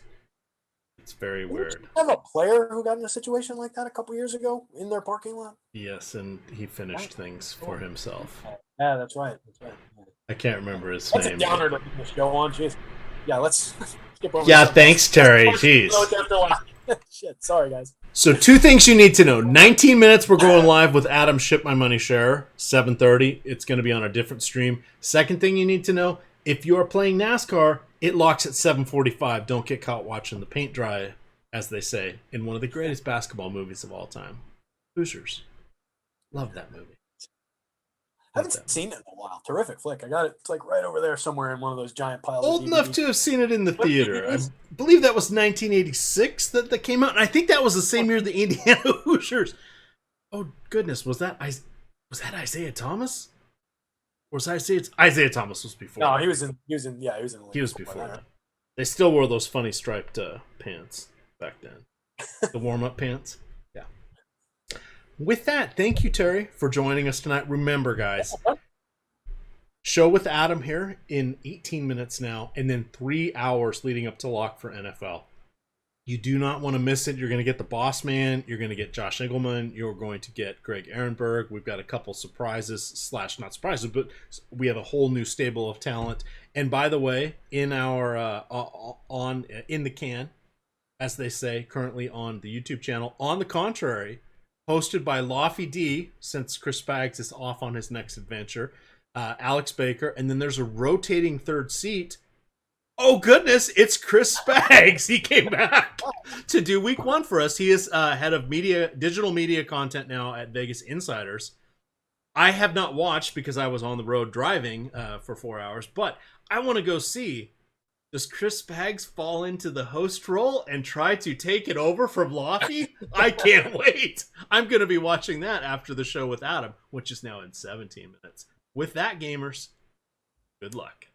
very weird. Did you have a player who got in a situation like that a couple years ago in their parking lot? Yes, and he finished things for himself. Yeah, that's right. I can't remember his name. That's a downer to the show on. Jeez. Yeah, let's skip over. Yeah, thanks, Terry. Jeez. Shit, sorry, guys. So 2 things you need to know. 19 minutes, we're going live with Adam Ship My Money Share. 7:30, it's going to be on a different stream. Second thing you need to know, if you are playing NASCAR, it locks at 7:45. Don't get caught watching the paint dry, as they say, in one of the greatest basketball movies of all time, Hoosiers. Love that movie. I haven't seen it in a while. Terrific flick. I got it. It's like right over there somewhere in one of those giant piles. Old enough to have seen it in the theater. I believe that was 1986 that came out, and I think that was the same year the Indiana Hoosiers. Oh goodness, was that Isaiah Thomas? Or was Isaiah Thomas was before? No, he was in. He was before that. They still wore those funny striped pants back then. The warm-up pants. Yeah. With that, thank you, Terry, for joining us tonight. Remember, guys, show with Adam here in 18 minutes now, and then 3 hours leading up to lock for NFL. You do not want to miss it. You're going to get the Boss Man. You're going to get Josh Engelman. You're going to get Greg Ehrenberg. We've got a couple surprises / not surprises, but we have a whole new stable of talent. And by the way, in our in the can, as they say, currently on the YouTube channel, On the Contrary, hosted by Lofty D, since Chris Spags is off on his next adventure, Alex Baker, and then there's a rotating third seat. Oh goodness, it's Chris Spags. He came back to do week 1 for us. He is head of digital media content now at Vegas Insiders. I have not watched because I was on the road driving for 4 hours, but I want to go see, does Chris Spags fall into the host role and try to take it over from Lofty? I can't wait. I'm going to be watching that after the show with Adam, which is now in 17 minutes. With that, gamers, good luck.